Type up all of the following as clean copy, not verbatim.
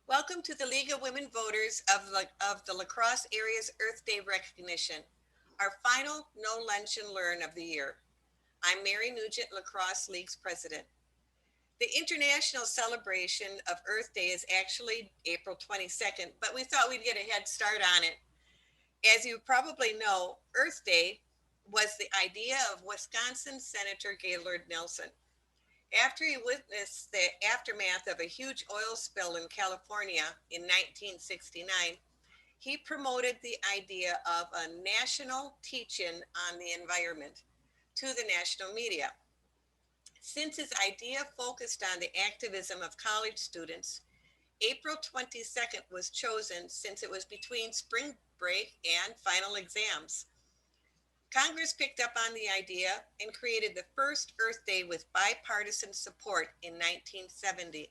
Welcome to the League of Women Voters of the La Crosse Area's Earth Day recognition, our final No Lunch and Learn of the year. I'm Mary Nugent, La Crosse League's president. The international celebration of Earth Day is actually April 22nd, but we thought we'd get a head start on it. As you probably know, Earth Day was the idea of Wisconsin Senator Gaylord Nelson. After he witnessed the aftermath of a huge oil spill in California in 1969, he promoted the idea of a national teach-in on the environment to the national media. Since his idea focused on the activism of college students, April 22nd was chosen since it was between spring break and final exams. Congress picked up on the idea and created the first Earth Day with bipartisan support in 1970.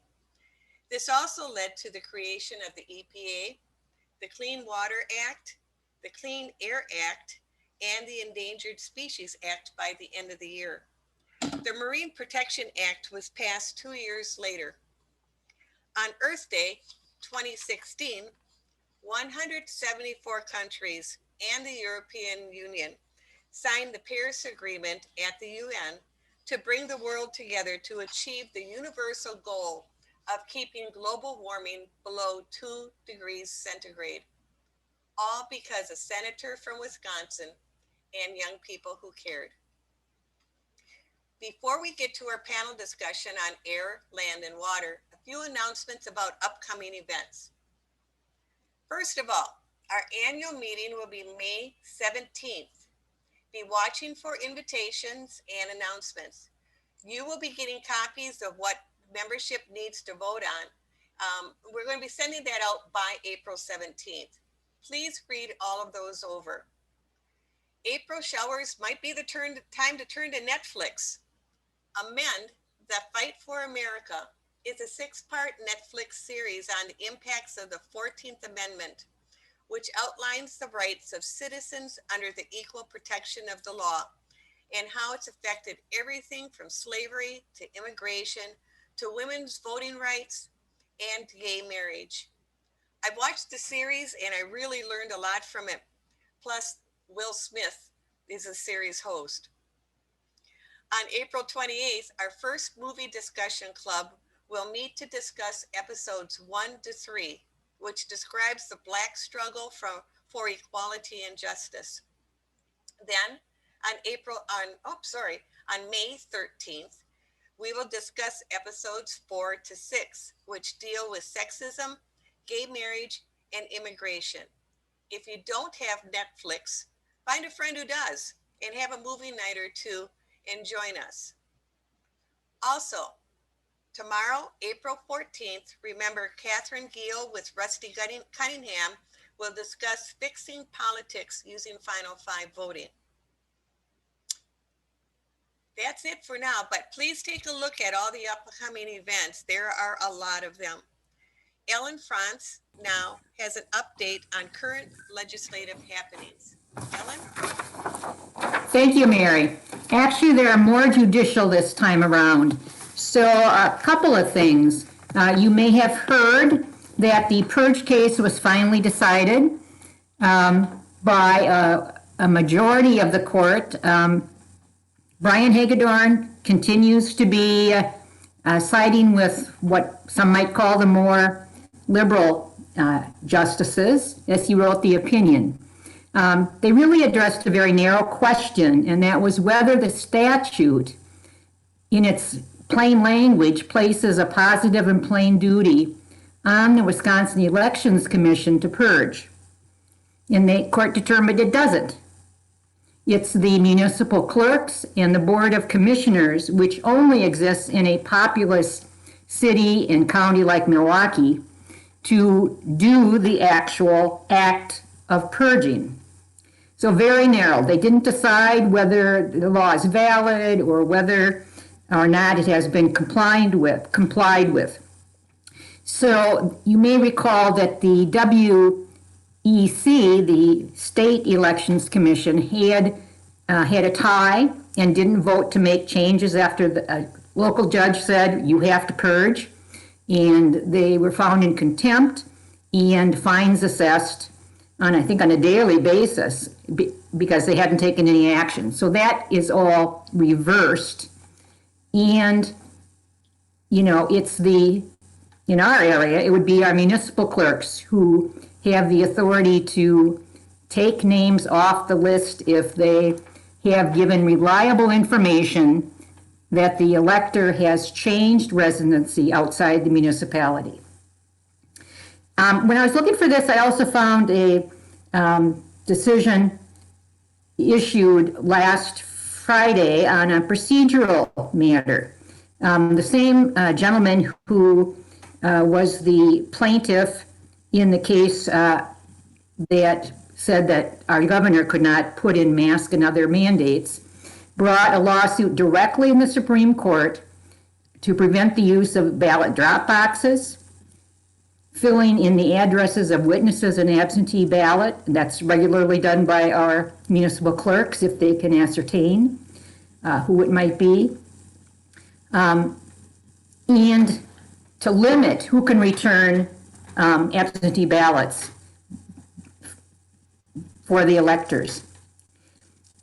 This also led to the creation of the EPA, the Clean Water Act, the Clean Air Act, and the Endangered Species Act by the end of the year. The Marine Protection Act was passed 2 years later. On Earth Day 2016, 174 countries and the European Union signed the Paris Agreement at the UN to bring the world together to achieve the universal goal of keeping global warming below 2 degrees centigrade, all because a senator from Wisconsin and young people who cared. Before we get to our panel discussion on air, land, and water, a few announcements about upcoming events. First of all, our annual meeting will be May 17th. Be watching for invitations and announcements. You will be getting copies of what membership needs to vote on. We're going to be sending that out by April 17th. Please read all of those over. April showers might be the time to turn to Netflix. Amend, The Fight for America is a 6-part Netflix series on the impacts of the 14th Amendment, which outlines the rights of citizens under the equal protection of the law and how it's affected everything from slavery to immigration to women's voting rights and gay marriage. I've watched the series and I really learned a lot from it. Plus, Will Smith is the series host. On April 28th, our first movie discussion club will meet to discuss episodes 1 to 3, which describes the Black struggle for equality and justice. Then on May 13th, we will discuss episodes 4 to 6, which deal with sexism, gay marriage, and immigration. If you don't have Netflix, find a friend who does and have a movie night or two and join us. Also, tomorrow, April 14th, remember Catherine Gill with Rusty Cunningham will discuss fixing politics using Final Five voting. That's it for now, but please take a look at all the upcoming events. There are a lot of them. Ellen France now has an update on current legislative happenings. Ellen? Thank you, Mary. Actually, there are more judicial this time around. So a couple of things. You may have heard that the purge case was finally decided by a majority of the court. Brian Hagedorn continues to be siding with what some might call the more liberal justices, as he wrote the opinion. They really addressed a very narrow question, and that was whether the statute, in its plain language, places a positive and plain duty on the Wisconsin Elections Commission to purge. And the court determined it doesn't. It's the municipal clerks and the Board of Commissioners, which only exists in a populous city and county like Milwaukee, to do the actual act of purging. So very narrow. They didn't decide whether the law is valid or whether or not it has been complied with. So you may recall that the WEC, the State Elections Commission, had a tie and didn't vote to make changes after the local judge said you have to purge, and they were found in contempt and fines assessed on, I think, on a daily basis because they hadn't taken any action. So that is all reversed. And, you know, in our area, it would be our municipal clerks who have the authority to take names off the list if they have given reliable information that the elector has changed residency outside the municipality. When I was looking for this, I also found a decision issued last Friday on a procedural matter. The same gentleman who was the plaintiff in the case that said that our governor could not put in mask and other mandates, brought a lawsuit directly in the Supreme Court to prevent the use of ballot drop boxes, filling in the addresses of witnesses in absentee ballot. That's regularly done by our municipal clerks if they can ascertain who it might be, and to limit who can return absentee ballots for the electors.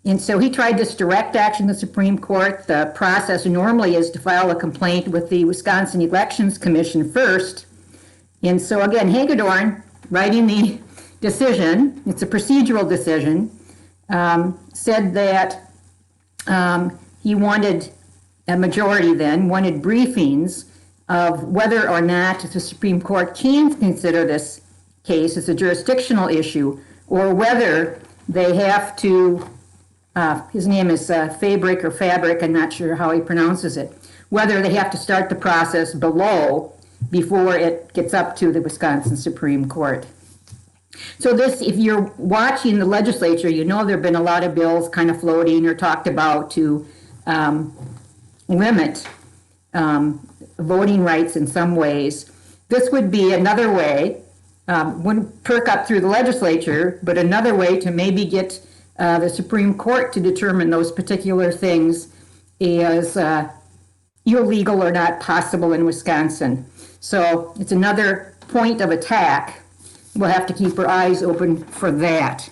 And so he tried this direct action in the Supreme Court. The process normally is to file a complaint with the Wisconsin Elections Commission first. And so again, Hagedorn, writing the decision, it's a procedural decision, said that he wanted, a majority then, wanted briefings of whether or not the Supreme Court can consider this case as a jurisdictional issue, or whether they have to, his name is Fabric, I'm not sure how he pronounces it, whether they have to start the process below before it gets up to the Wisconsin Supreme Court. So this, if you're watching the legislature, you know there have been a lot of bills kind of floating or talked about to limit voting rights in some ways. This would be another way, wouldn't perk up through the legislature, but another way to maybe get the Supreme Court to determine those particular things as illegal or not possible in Wisconsin. So it's another point of attack. We'll have to keep our eyes open for that.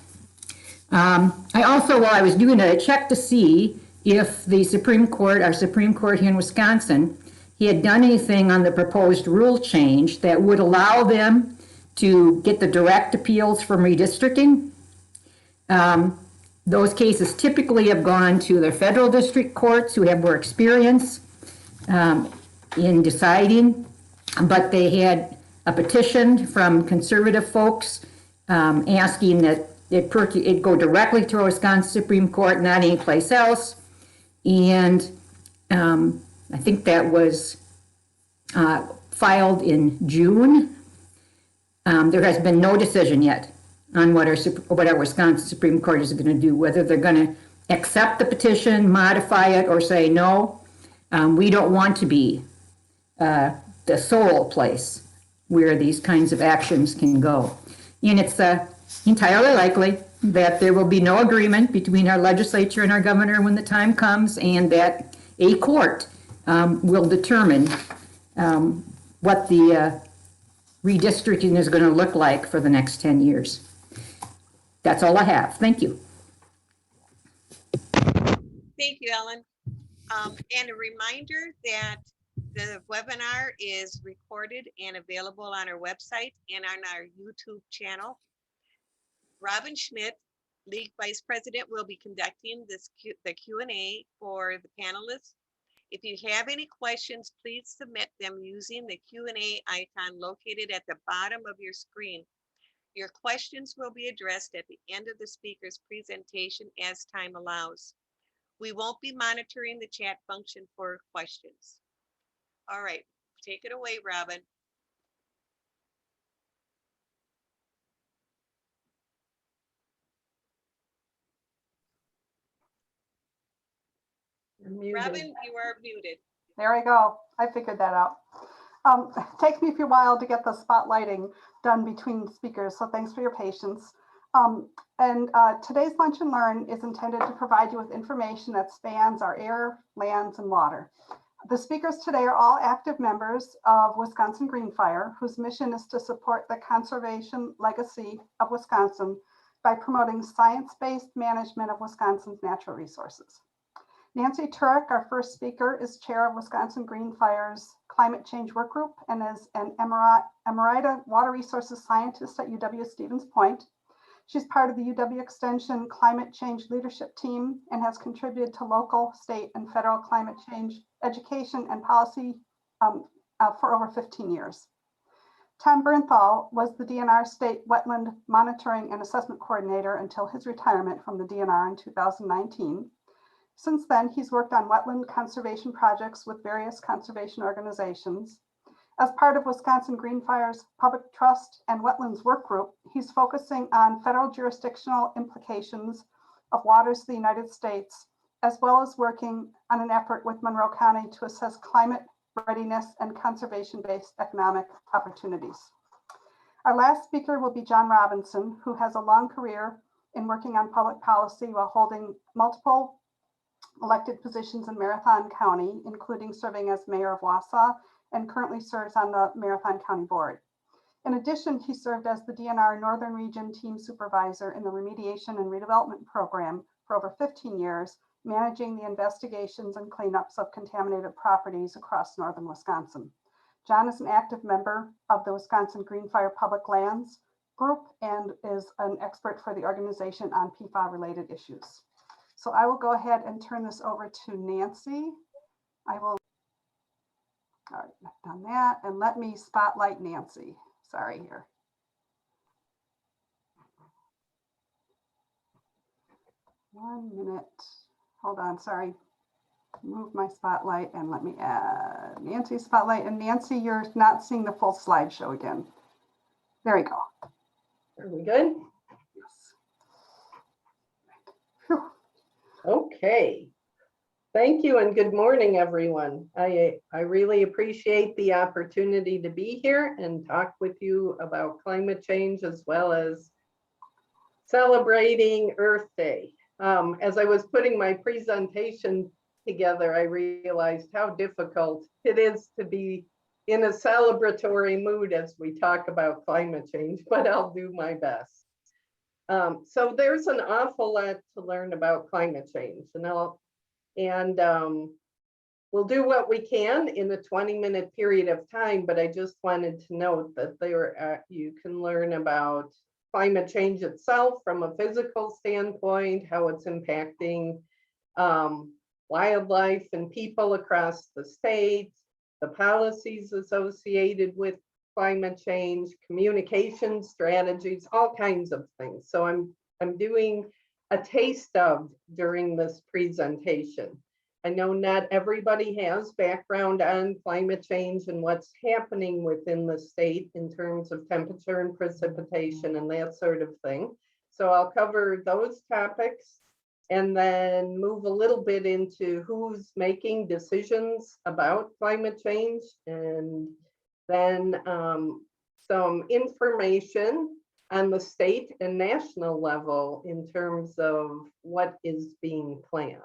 I also, while I was doing it, I checked to see if the Supreme Court, our Supreme Court here in Wisconsin, he had done anything on the proposed rule change that would allow them to get the direct appeals from redistricting. Those cases typically have gone to the federal district courts who have more experience in deciding, but they had a petition from conservative folks asking that it go directly to a Wisconsin Supreme Court, not anyplace else. And I think that was filed in June. There has been no decision yet on what our Wisconsin Supreme Court is going to do, whether they're going to accept the petition, modify it, or say, no, we don't want to be the sole place where these kinds of actions can go. And it's entirely likely that there will be no agreement between our legislature and our governor when the time comes, and that a court will determine what the redistricting is going to look like for the next 10 years. That's all I have. Thank you. Thank you, Ellen. And a reminder that the webinar is recorded and available on our website and on our YouTube channel. Robin Schmidt, League Vice President, will be conducting the Q&A for the panelists. If you have any questions, please submit them using the Q&A icon located at the bottom of your screen. Your questions will be addressed at the end of the speaker's presentation as time allows. We won't be monitoring the chat function for questions. All right, take it away, Robin. Thank you, Mary. Good afternoon, everyone. Thank you for joining us. We're going to get started. We'll have 10 minutes for Q&A. If you have any questions, please submit them using the Q&A icon located at the bottom of your screen. Your questions will be addressed at the end of the speaker's presentation as time allows. We won't be monitoring the chat function for questions. All right, take it away, Robin. You're muted. Robin, you are muted. There we go. I figured that out. Takes me a few while to get the spotlighting done between speakers, so thanks for your patience. Today's Lunch and Learn is intended to provide you with information that spans our air, lands, and water. The speakers today are all active members of Wisconsin Green Fire, whose mission is to support the conservation legacy of Wisconsin by promoting science-based management of Wisconsin's natural resources. Nancy Turek, our first speaker, is chair of Wisconsin Green Fire's Climate Change Work Group and is an Emerita Water Resources Scientist at UW-Stevens Point. She's part of the UW Extension Climate Change Leadership Team and has contributed to local, state, and federal climate change education and policy for over 15 years. Tom Bernthal was the DNR State Wetland Monitoring and Assessment Coordinator until his retirement from the DNR in 2019. Since then, he's worked on wetland conservation projects with various conservation organizations. As part of Wisconsin Green Fire's Public Trust and Wetlands Work Group, he's focusing on federal jurisdictional implications of waters of the United States, as well as working on an effort with Monroe County to assess climate readiness and conservation-based economic opportunities. Our last speaker will be John Robinson, who has a long career in working on public policy while holding multiple elected positions in Marathon County, including serving as mayor of Wausau, and currently serves on the Marathon County Board. In addition, he served as the DNR Northern Region Team Supervisor in the Remediation and Redevelopment Program for over 15 years, managing the investigations and cleanups of contaminated properties across northern Wisconsin. John is an active member of the Wisconsin Green Fire Public Lands Group and is an expert for the organization on PFAS-related issues. So I will go ahead and turn this over to Nancy. All right, I've done that, and let me spotlight Nancy. Sorry here. One minute. Hold on, sorry. Move my spotlight and let me add Nancy's spotlight. And Nancy, you're not seeing the full slideshow again. There we go. Are we good? Yes. Whew. Okay. Thank you and good morning, everyone. I really appreciate the opportunity to be here and talk with you about climate change as well as celebrating Earth Day. As I was putting my presentation together, I realized how difficult it is to be in a celebratory mood as we talk about climate change, but I'll do my best. So there's an awful lot to learn about climate change, and we'll do what we can in a 20-minute period of time, but I just wanted to note that you can learn about climate change itself from a physical standpoint, how it's impacting wildlife and people across the state, the policies associated with climate change, communication strategies, all kinds of things. So I'm doing a taste of during this presentation. I know not everybody has background on climate change and what's happening within the state in terms of temperature and precipitation and that sort of thing. So I'll cover those topics and then move a little bit into who's making decisions about climate change, and then some information on the state and national level in terms of what is being planned.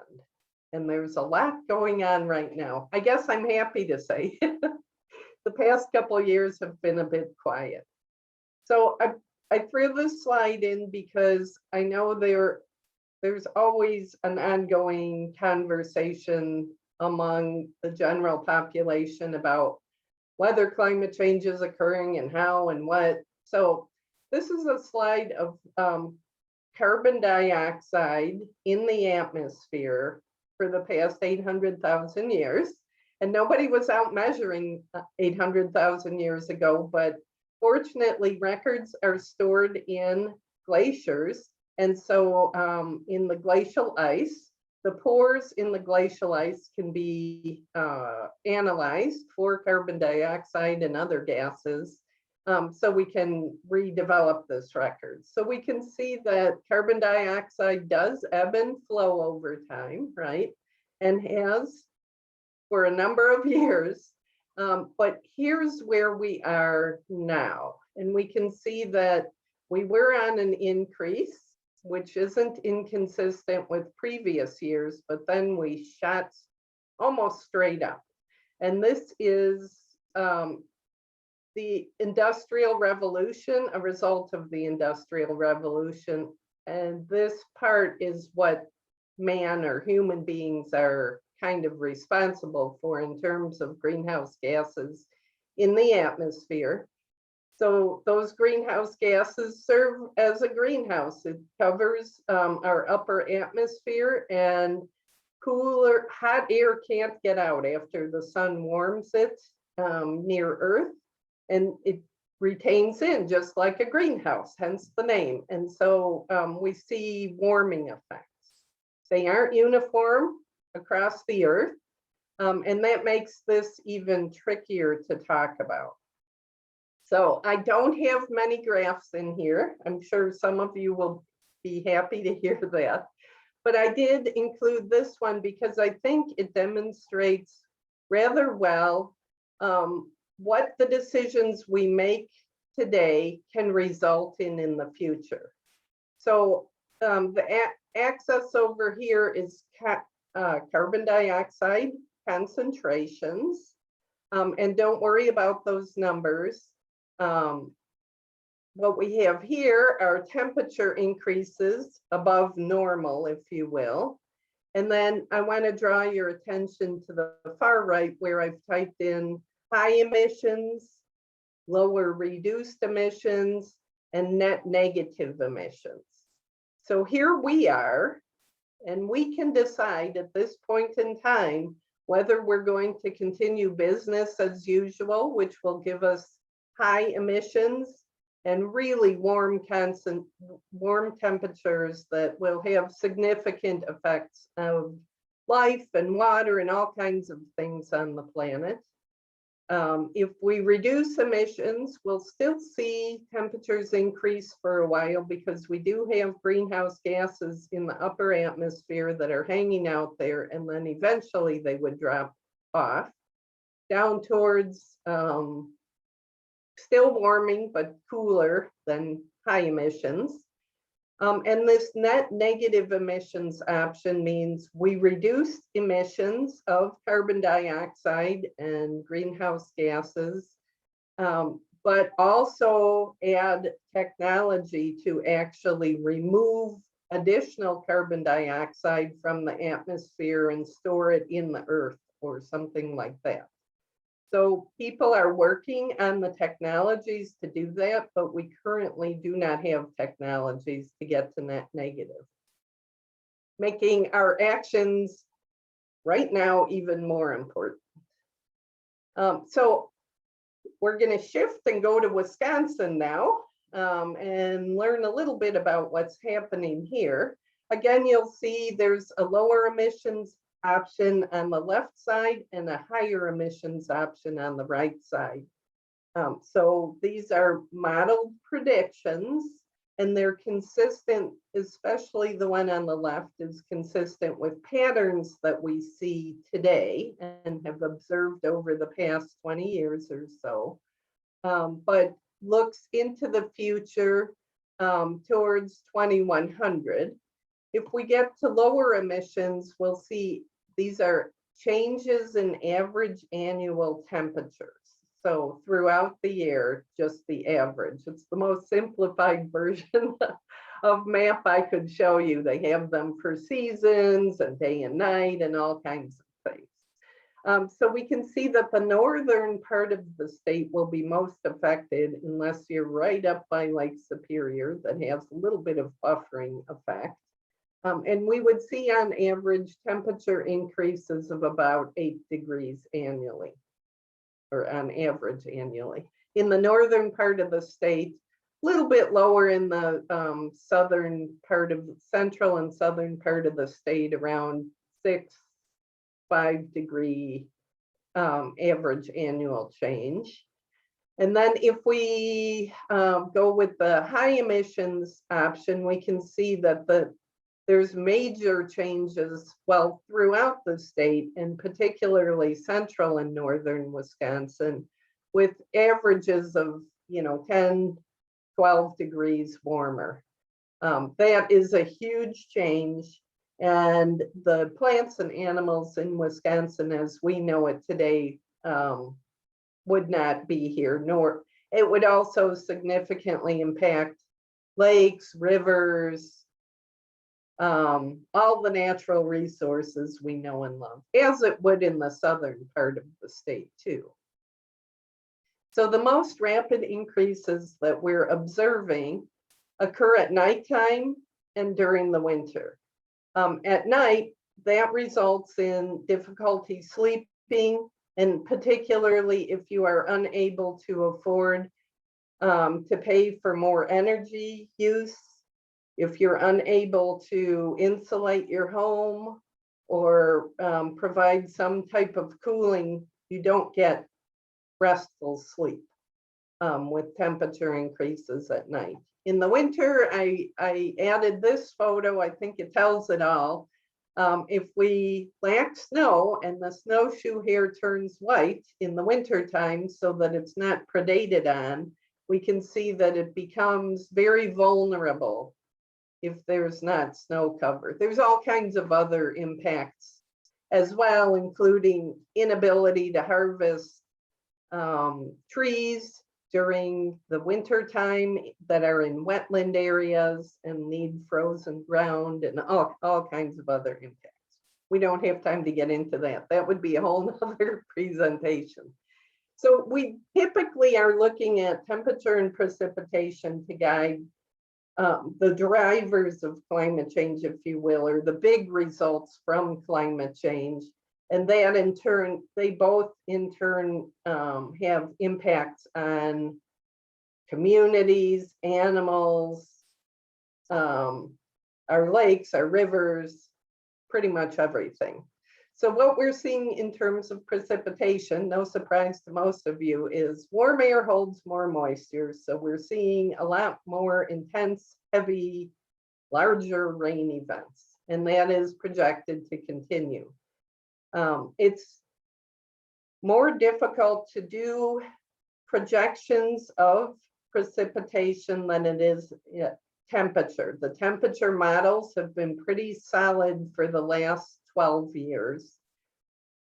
And there's a lot going on right now. I guess I'm happy to say the past couple of years have been a bit quiet. So I threw this slide in because I know there's always an ongoing conversation among the general population about whether climate change is occurring and how and what. So this is a slide of carbon dioxide in the atmosphere for the past 800,000 years. And nobody was out measuring 800,000 years ago, but fortunately records are stored in glaciers. And so in the glacial ice, the pores in the glacial ice can be analyzed for carbon dioxide and other gases. So we can redevelop this record. So we can see that carbon dioxide does ebb and flow over time, right? and has for a number of years. But here's where we are now. And we can see that we were on an increase, which isn't inconsistent with previous years, but then we shot almost straight up. And this is the Industrial Revolution, a result of the Industrial Revolution. And this part is what man or human beings are kind of responsible for in terms of greenhouse gases in the atmosphere. So those greenhouse gases serve as a greenhouse. It covers our upper atmosphere, and cooler, hot air can't get out after the sun warms it near Earth, and it retains in just like a greenhouse, hence the name. And so we see warming effects. They aren't uniform across the Earth, and that makes this even trickier to talk about. So I don't have many graphs in here. I'm sure some of you will be happy to hear that. But I did include this one because I think it demonstrates rather well what the decisions we make today can result in the future. So the axis over here is carbon dioxide concentrations. And don't worry about those numbers. What we have here are temperature increases above normal, if you will. And then I want to draw your attention to the far right, where I've typed in high emissions, lower reduced emissions, and net negative emissions. So here we are, and we can decide at this point in time whether we're going to continue business as usual, which will give us high emissions and really warm temperatures that will have significant effects of life and water and all kinds of things on the planet. If we reduce emissions, we'll still see temperatures increase for a while because we do have greenhouse gases in the upper atmosphere that are hanging out there, and then eventually they would drop off down towards still warming, but cooler than high emissions. And this net negative emissions option means we reduce emissions of carbon dioxide and greenhouse gases, but also add technology to actually remove additional carbon dioxide from the atmosphere and store it in the earth or something like that. So people are working on the technologies to do that, but we currently do not have technologies to get to net negative, making our actions right now even more important. So we're going to shift and go to Wisconsin now and learn a little bit about what's happening here. Again, you'll see there's a lower emissions option on the left side and a higher emissions option on the right side. So these are modeled predictions, and they're consistent, especially the one on the left is consistent with patterns that we see today and have observed over the past 20 years or so, but looks into the future towards 2100. If we get to lower emissions, we'll see these are changes in average annual temperatures. So throughout the year, just the average. It's the most simplified version of map I could show you. They have them for seasons and day and night and all kinds of things. So we can see that the northern part of the state will be most affected unless you're right up by Lake Superior that has a little bit of buffering effect. And we would see on average temperature increases of about 8 degrees annually, or on average annually. In the northern part of the state, a little bit lower in the southern part of central and southern part of the state, around 5 degree average annual change. And then if we go with the high emissions option, we can see that the there's major changes, well, throughout the state, and particularly central and northern Wisconsin, with averages of, 10, 12 degrees warmer. That is a huge change. And the plants and animals in Wisconsin, as we know it today, would not be here, nor it would also significantly impact lakes, rivers, all the natural resources we know and love, as it would in the southern part of the state too. So the most rapid increases that we're observing occur at nighttime and during the winter. At night, that results in difficulty sleeping, and particularly if you are unable to afford to pay for more energy use, if you're unable to insulate your home or provide some type of cooling, you don't get restful sleep with temperature increases at night. In the winter, I added this photo. I think it tells it all. If we lack snow and the snowshoe hair turns white in the winter time so that it's not predated on, we can see that it becomes very vulnerable if there's not snow cover. There's all kinds of other impacts as well, including inability to harvest trees during the winter time that are in wetland areas and need frozen ground, and all kinds of other impacts. We don't have time to get into that. That would be a whole nother presentation. So we typically are looking at temperature and precipitation to guide the drivers of climate change, if you will, or the big results from climate change. And that in turn, they both in turn have impacts on communities, animals, our lakes, our rivers, pretty much everything. So what we're seeing in terms of precipitation, no surprise to most of you, is warm air holds more moisture. So we're seeing a lot more intense, heavy, larger rain events, and that is projected to continue. It's more difficult to do projections of precipitation than it is temperature. The temperature models have been pretty solid for the last 12 years.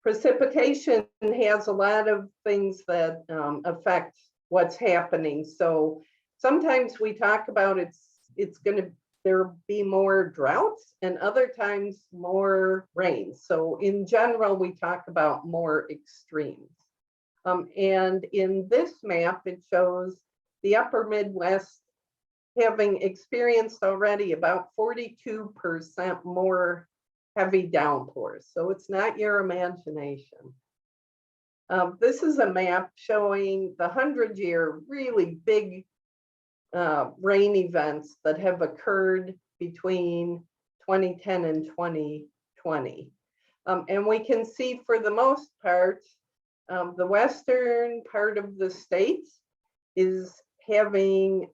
Precipitation has a lot of things that affect what's happening. So sometimes we talk about it's going to there'll be more droughts and other times more rain. So in general, we talk about more extremes. And in this map, it shows the upper Midwest having experienced already about 42% more heavy downpours. So it's not your imagination. This is a map showing the 100-year really big rain events that have occurred between 2010 and 2020. And we can see for the most part, the western part of the state is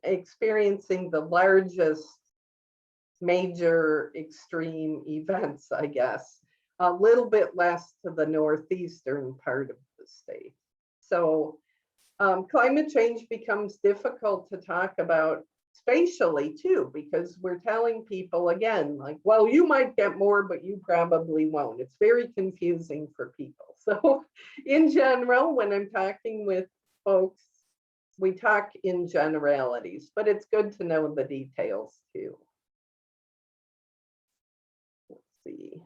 experiencing the largest major extreme events, I guess, a little bit less to the northeastern part of the state. So climate change becomes difficult to talk about spatially too, because we're telling people again, like, well, you might get more, but you probably won't. It's very confusing for people. So in general, when I'm talking with folks, we talk in generalities, but it's good to know the details too. Let's see.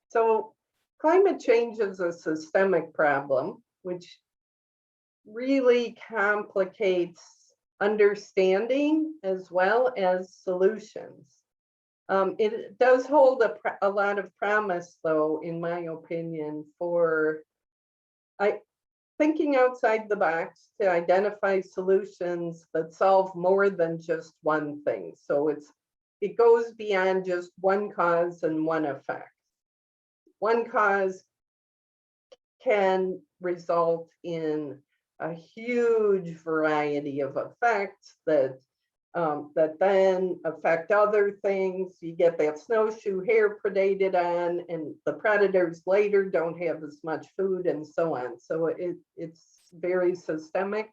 So climate change is a systemic problem, which really complicates understanding as well as solutions. It does hold a lot of promise, though, in my opinion, for thinking outside the box to identify solutions that solve more than just one thing. So it goes beyond just one cause and one effect. One cause can result in a huge variety of effects that that then affect other things. You get that snowshoe hare predated on, and the predators later don't have as much food, and so on. So it's very systemic.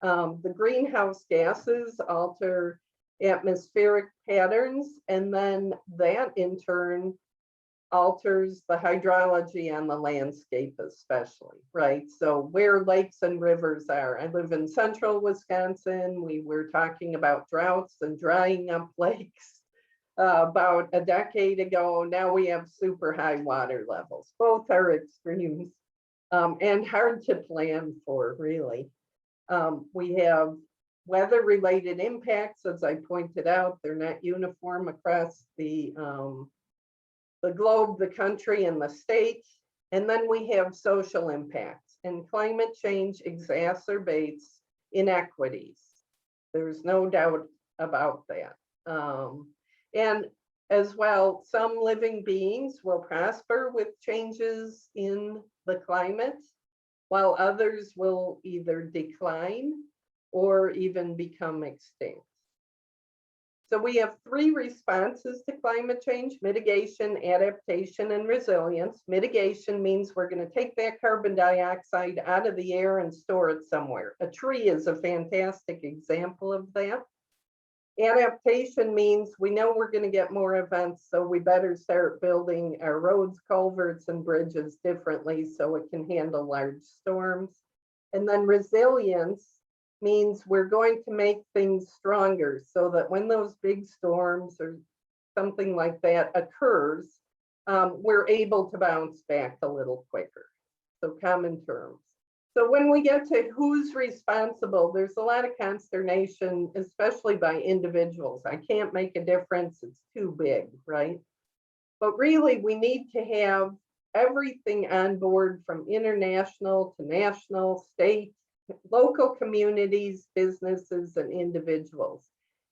The greenhouse gases alter atmospheric patterns, and then that in turn alters the hydrology on the landscape especially, right? So where lakes and rivers are. I live in central Wisconsin. We were talking about droughts and drying up lakes about a decade ago. Now we have super high water levels. Both are extremes and hard to plan for, really. We have weather-related impacts, as I pointed out. They're not uniform across the globe, the country, and the state. And then we have social impacts, and climate change exacerbates inequities. There's no doubt about that. And as well, some living beings will prosper with changes in the climate, while others will either decline or even become extinct. So we have 3 responses to climate change: mitigation, adaptation, and resilience. Mitigation means we're going to take that carbon dioxide out of the air and store it somewhere. A tree is a fantastic example of that. Adaptation means we know we're going to get more events, so we better start building our roads, culverts, and bridges differently so it can handle large storms. And then resilience means we're going to make things stronger so that when those big storms or something like that occurs, we're able to bounce back a little quicker. So common terms. So when we get to who's responsible, there's a lot of consternation, especially by individuals. I can't make a difference, it's too big, right? But really, we need to have everything on board, from international to national, state, local communities, businesses, and individuals.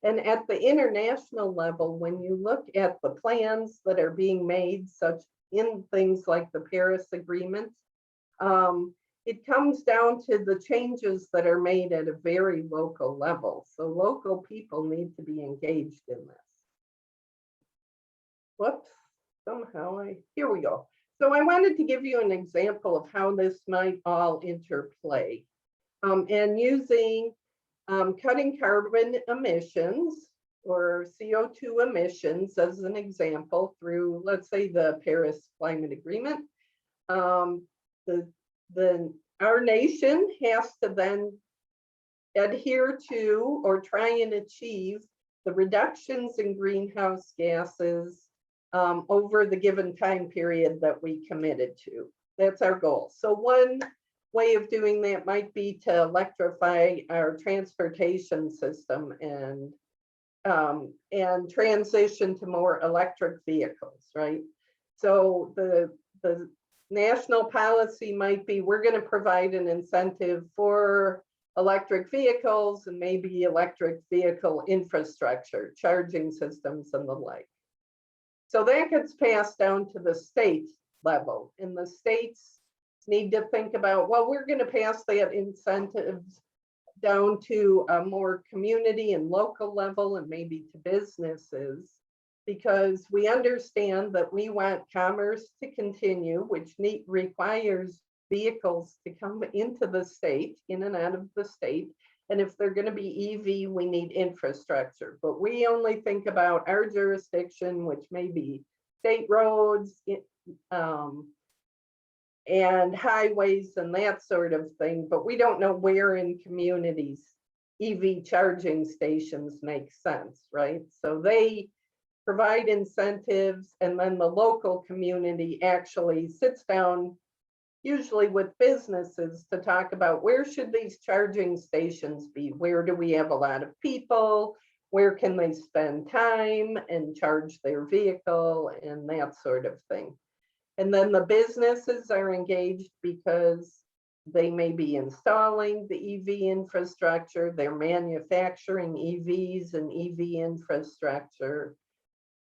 And at the international level, when you look at the plans that are being made, such in things like the Paris Agreement, it comes down to the changes that are made at a very local level. So local people need to be engaged in this. Whoops, here we go. So I wanted to give you an example of how this might all interplay. And using cutting carbon emissions or CO2 emissions as an example through, let's say, the Paris Climate Agreement. Our nation has to then adhere to or try and achieve the reductions in greenhouse gases over the given time period that we committed to. That's our goal. So one way of doing that might be to electrify our transportation system and transition to more electric vehicles, right? So the national policy might be, we're going to provide an incentive for electric vehicles and maybe electric vehicle infrastructure, charging systems, and the like. So that gets passed down to the state level, and the states need to think about, well, we're going to pass that incentives down to a more community and local level and maybe to businesses, because we understand that we want commerce to continue, which requires vehicles to come into the state, in and out of the state. And if they're going to be EV, we need infrastructure. But we only think about our jurisdiction, which may be state roads and highways and that sort of thing. But we don't know where in communities EV charging stations make sense, right? So they provide incentives, and then the local community actually sits down, usually with businesses, to talk about where should these charging stations be? Where do we have a lot of people? Where can they spend time and charge their vehicle and that sort of thing? And then the businesses are engaged because they may be installing the EV infrastructure, they're manufacturing EVs and EV infrastructure.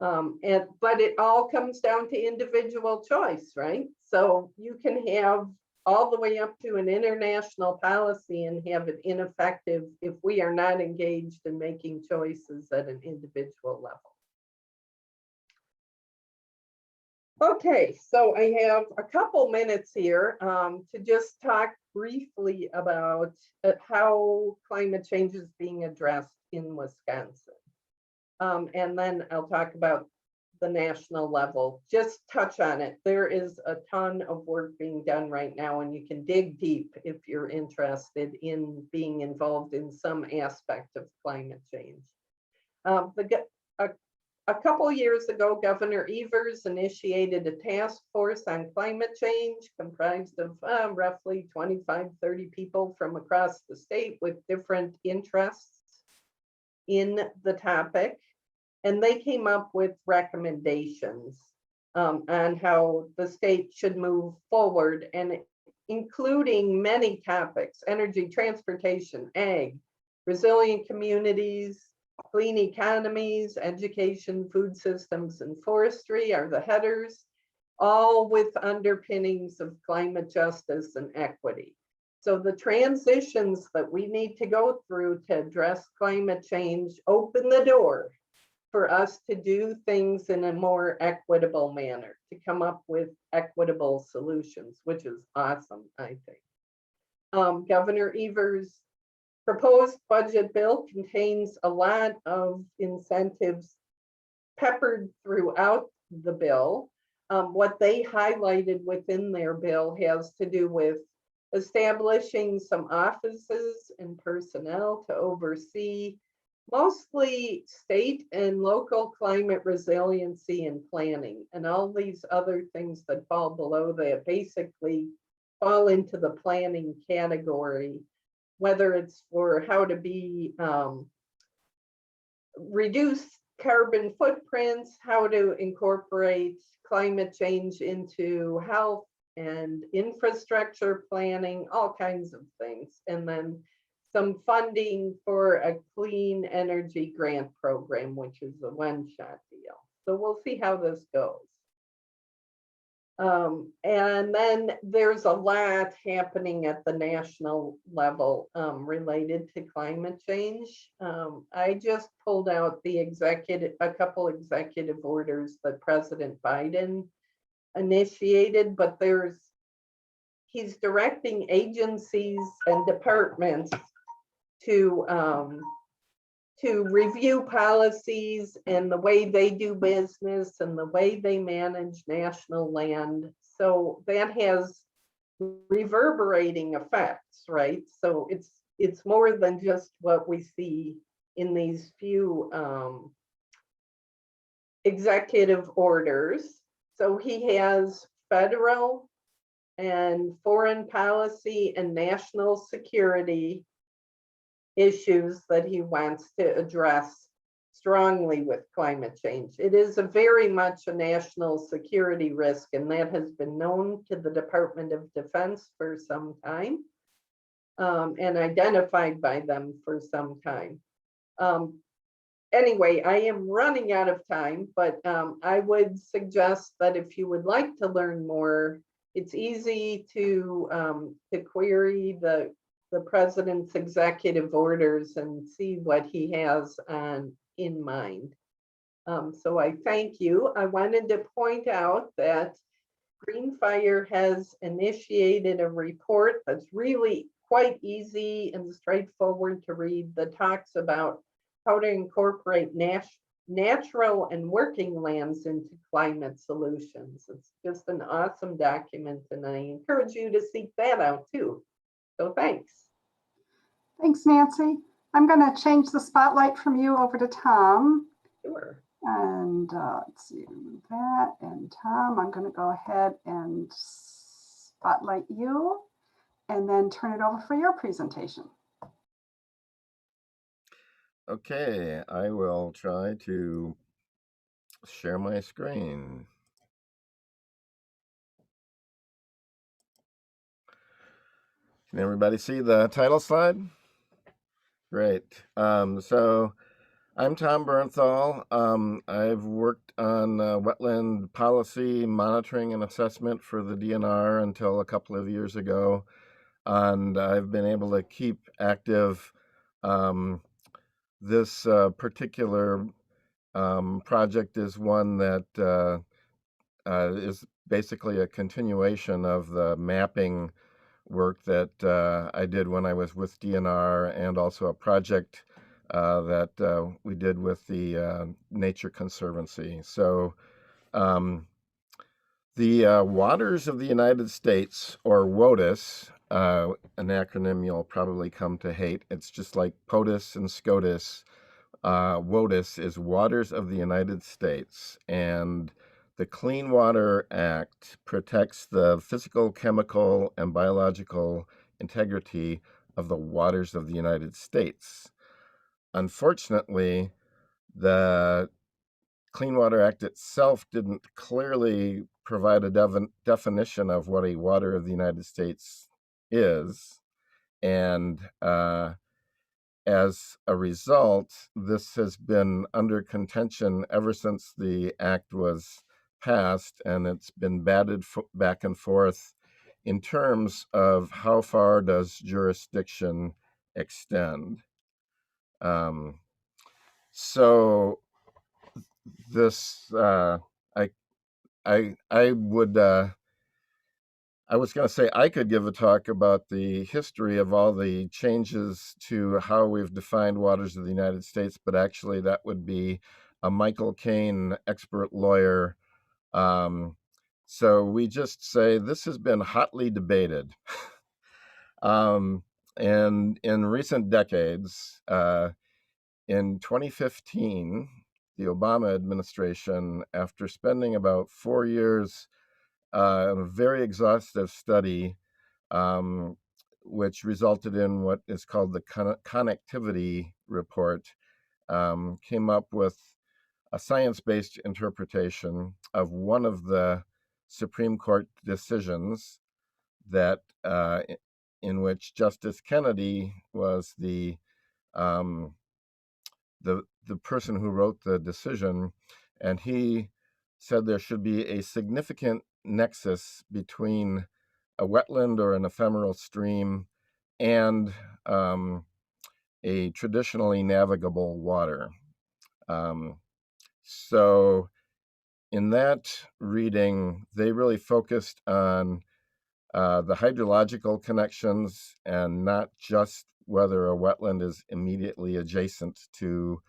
But it all comes down to individual choice, right? So you can have all the way up to an international policy and have it ineffective if we are not engaged in making choices at an individual level. Okay, so I have a couple minutes here to just talk briefly about how climate change is being addressed in Wisconsin. And then I'll talk about the national level. Just touch on it. There is a ton of work being done right now, and you can dig deep if you're interested in being involved in some aspect of climate change. A couple years ago, Governor Evers initiated a task force on climate change comprised of roughly 25, 30 people from across the state with different interests in the topic. And they came up with recommendations on how the state should move forward, and including many topics: energy, transportation, ag, resilient communities, clean economies, education, food systems, and forestry are the headers, all with underpinnings of climate justice and equity. So the transitions that we need to go through to address climate change open the door for us to do things in a more equitable manner, to come up with equitable solutions, which is awesome, I think. Governor Evers' proposed budget bill contains a lot of incentives peppered throughout the bill. What they highlighted within their bill has to do with establishing some offices and personnel to oversee mostly state and local climate resiliency and planning, and all these other things that fall below that basically fall into the planning category, whether it's for how to be reduce carbon footprints, how to incorporate climate change into health and infrastructure planning, all kinds of things. And then some funding for a clean energy grant program, which is a one-shot deal. So we'll see how this goes. And then there's a lot happening at the national level related to climate change. I just pulled out a couple executive orders that President Biden initiated, but he's directing agencies and departments to review policies and the way they do business and the way they manage national land. So that has reverberating effects, right? So it's more than just what we see in these few executive orders. So he has federal and foreign policy and national security issues that he wants to address strongly with climate change. It is very much a national security risk, and that has been known to the Department of Defense for some time, and identified by them for some time. Anyway, I am running out of time, but I would suggest that if you would like to learn more, it's easy to query the president's executive orders and see what he has in mind. So I thank you. I wanted to point out that Greenfire has initiated a report that's really quite easy and straightforward to read, that talks about how to incorporate natural and working lands into climate solutions. It's just an awesome document, and I encourage you to seek that out too. So thanks. Thanks, Nancy. I'm going to change the spotlight from you over to Tom. Sure. And let's see, move that. And Tom, I'm going to go ahead and spotlight you and then turn it over for your presentation. Okay, I will try to share my screen. Can everybody see the title slide? Great. So I'm Tom Bernthal. I've worked on wetland policy monitoring and assessment for the DNR until a couple of years ago, and I've been able to keep active. This particular project is one that is basically a continuation of the mapping work that I did when I was with DNR, and also a project that we did with the Nature Conservancy. So the Waters of the United States, or WOTUS, an acronym you'll probably come to hate. It's just like POTUS and SCOTUS. WOTUS is Waters of the United States, and the Clean Water Act protects the physical, chemical, and biological integrity of the waters of the United States. Unfortunately, the Clean Water Act itself didn't clearly provide a definition of what a water of the United States is, and as a result, this has been under contention ever since the act was passed, and it's been batted back and forth in terms of how far does jurisdiction extend. So this, I would. I was going to say I could give a talk about the history of all the changes to how we've defined waters of the United States, but actually that would be a Michael Caine expert lawyer. So we just say this has been hotly debated. And in recent decades, in 2015, the Obama administration, after spending about 4 years a very exhaustive study, which resulted in what is called the Connectivity Report, came up with a science-based interpretation of one of the Supreme Court decisions that in which Justice Kennedy was the person who wrote the decision, and he said there should be a significant nexus between a wetland or an ephemeral stream and a traditionally navigable water. So in that reading, they really focused on the hydrological connections and not just whether a wetland is immediately adjacent to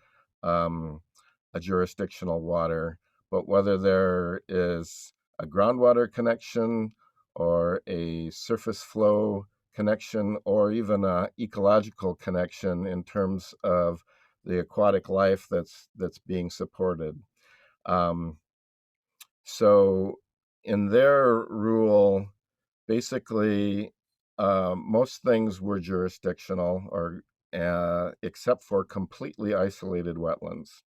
a jurisdictional water, but whether there is a groundwater connection or a surface flow connection, or even an ecological connection in terms of the aquatic life that's being supported. So in their rule, basically, most things were jurisdictional, or except for completely isolated wetlands.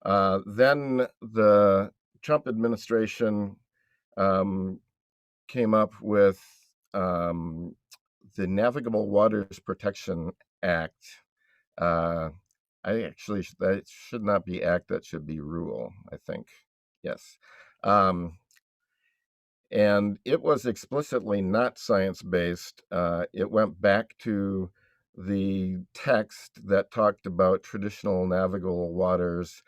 Then the Trump administration came up with the Navigable Waters Protection Act. That should not be act, that should be rule, I think. Yes. And it was explicitly not science-based. It went back to the text that talked about traditional navigable waters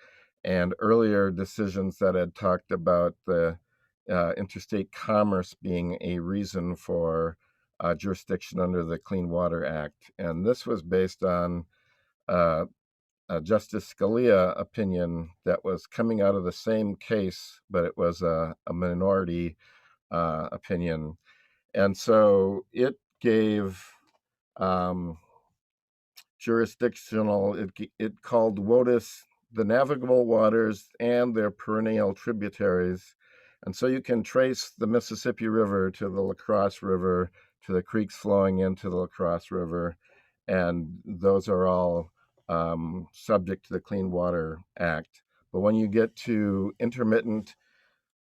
and earlier decisions that had talked about the interstate commerce being a reason for jurisdiction under the Clean Water Act. And this was based on a Justice Scalia opinion that was coming out of the same case, but it was a minority opinion. And so it gave jurisdictional, it called WOTUS the navigable waters and their perennial tributaries. And so you can trace the Mississippi River to the La Crosse River, to the creeks flowing into the La Crosse River, and those are all subject to the Clean Water Act. But when you get to intermittent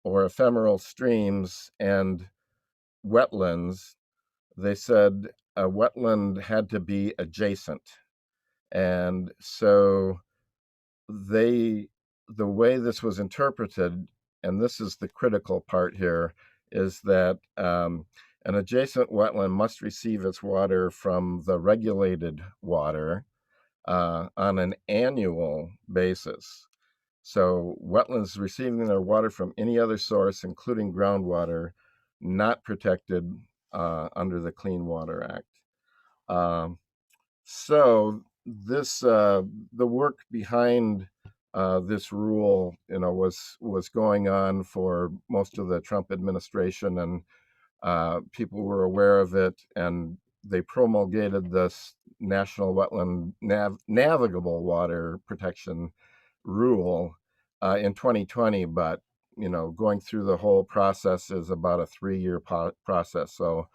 or ephemeral streams and wetlands, they said a wetland had to be adjacent. And so the way this was interpreted, and this is the critical part here, is that an adjacent wetland must receive its water from the regulated water on an annual basis. So wetlands receiving their water from any other source, including groundwater, not protected under the Clean Water Act. So this the work behind this rule, was going on for most of the Trump administration, and people were aware of it, and they promulgated this National Wetland Navigable Water Protection Rule in 2020. But going through the whole process is about a 3-year process. So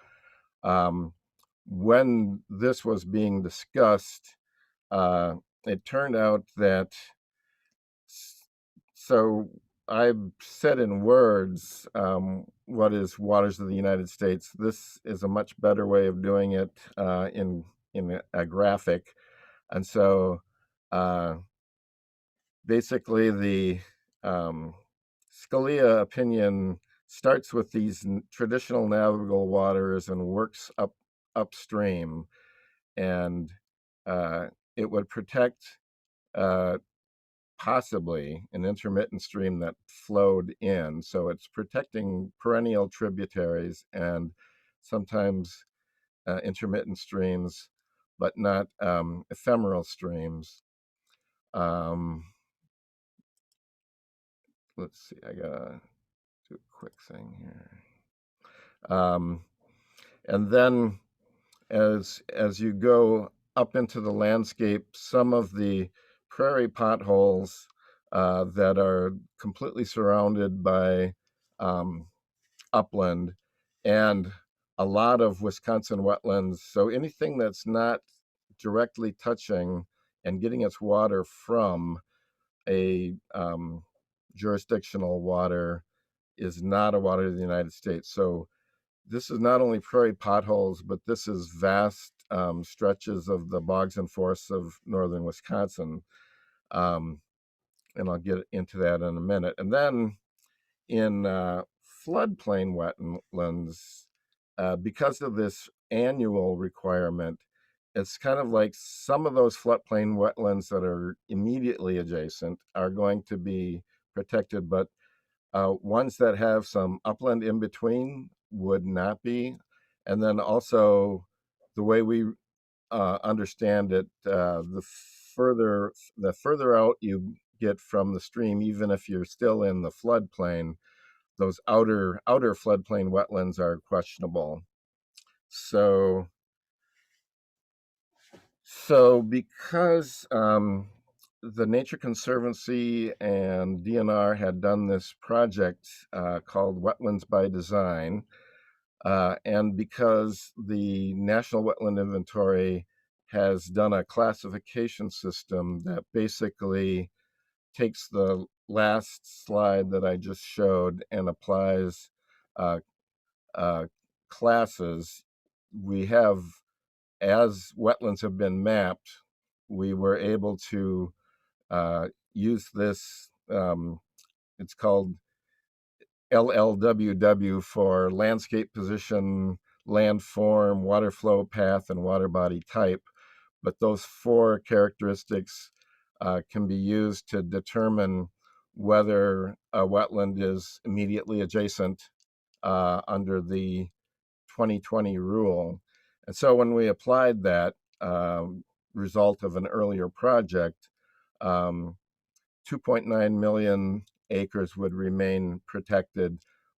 when this was being discussed, it turned out that, so I've said in words what is Waters of the United States. This is a much better way of doing it in a graphic. And so basically the Scalia opinion starts with these traditional navigable waters and works upstream, and it would protect possibly an intermittent stream that flowed in. So it's protecting perennial tributaries and sometimes intermittent streams, but not ephemeral streams. Let's see, I gotta do a quick thing here. And then as you go up into the landscape, some of the prairie potholes that are completely surrounded by upland, and a lot of Wisconsin wetlands. So anything that's not directly touching and getting its water from a jurisdictional water is not a water of the United States. So this is not only prairie potholes, but this is vast stretches of the bogs and forests of northern Wisconsin. And I'll get into that in a minute. And then in floodplain wetlands, because of this annual requirement, it's kind of like some of those floodplain wetlands that are immediately adjacent are going to be protected, but ones that have some upland in between would not be. And then also the way we understand it, the further out you get from the stream, even if you're still in the floodplain, those outer floodplain wetlands are questionable. So because the Nature Conservancy and DNR had done this project called Wetlands by Design, and because the National Wetland Inventory has done a classification system that basically takes the last slide that I just showed and applies classes, we have, as wetlands have been mapped, we were able to use this, it's called LLWW for landscape position, land form, water flow path, and water body type. But those 4 characteristics can be used to determine whether a wetland is immediately adjacent under the 2020 rule. And so when we applied that result of an earlier project, 2.9 million acres would remain protected,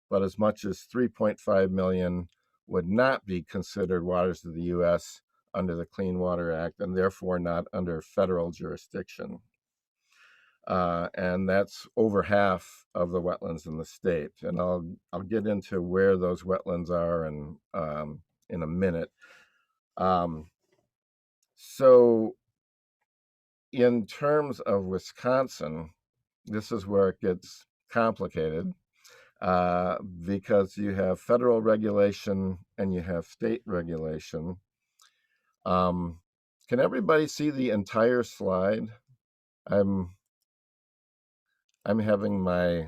but as much as 3.5 million would not be considered waters of the U.S. under the Clean Water Act, and therefore not under federal jurisdiction. And that's over half of the wetlands in the state. And I'll get into where those wetlands are in a minute. So in terms of Wisconsin, this is where it gets complicated because you have federal regulation and you have state regulation. Can everybody see the entire slide? I'm I'm having my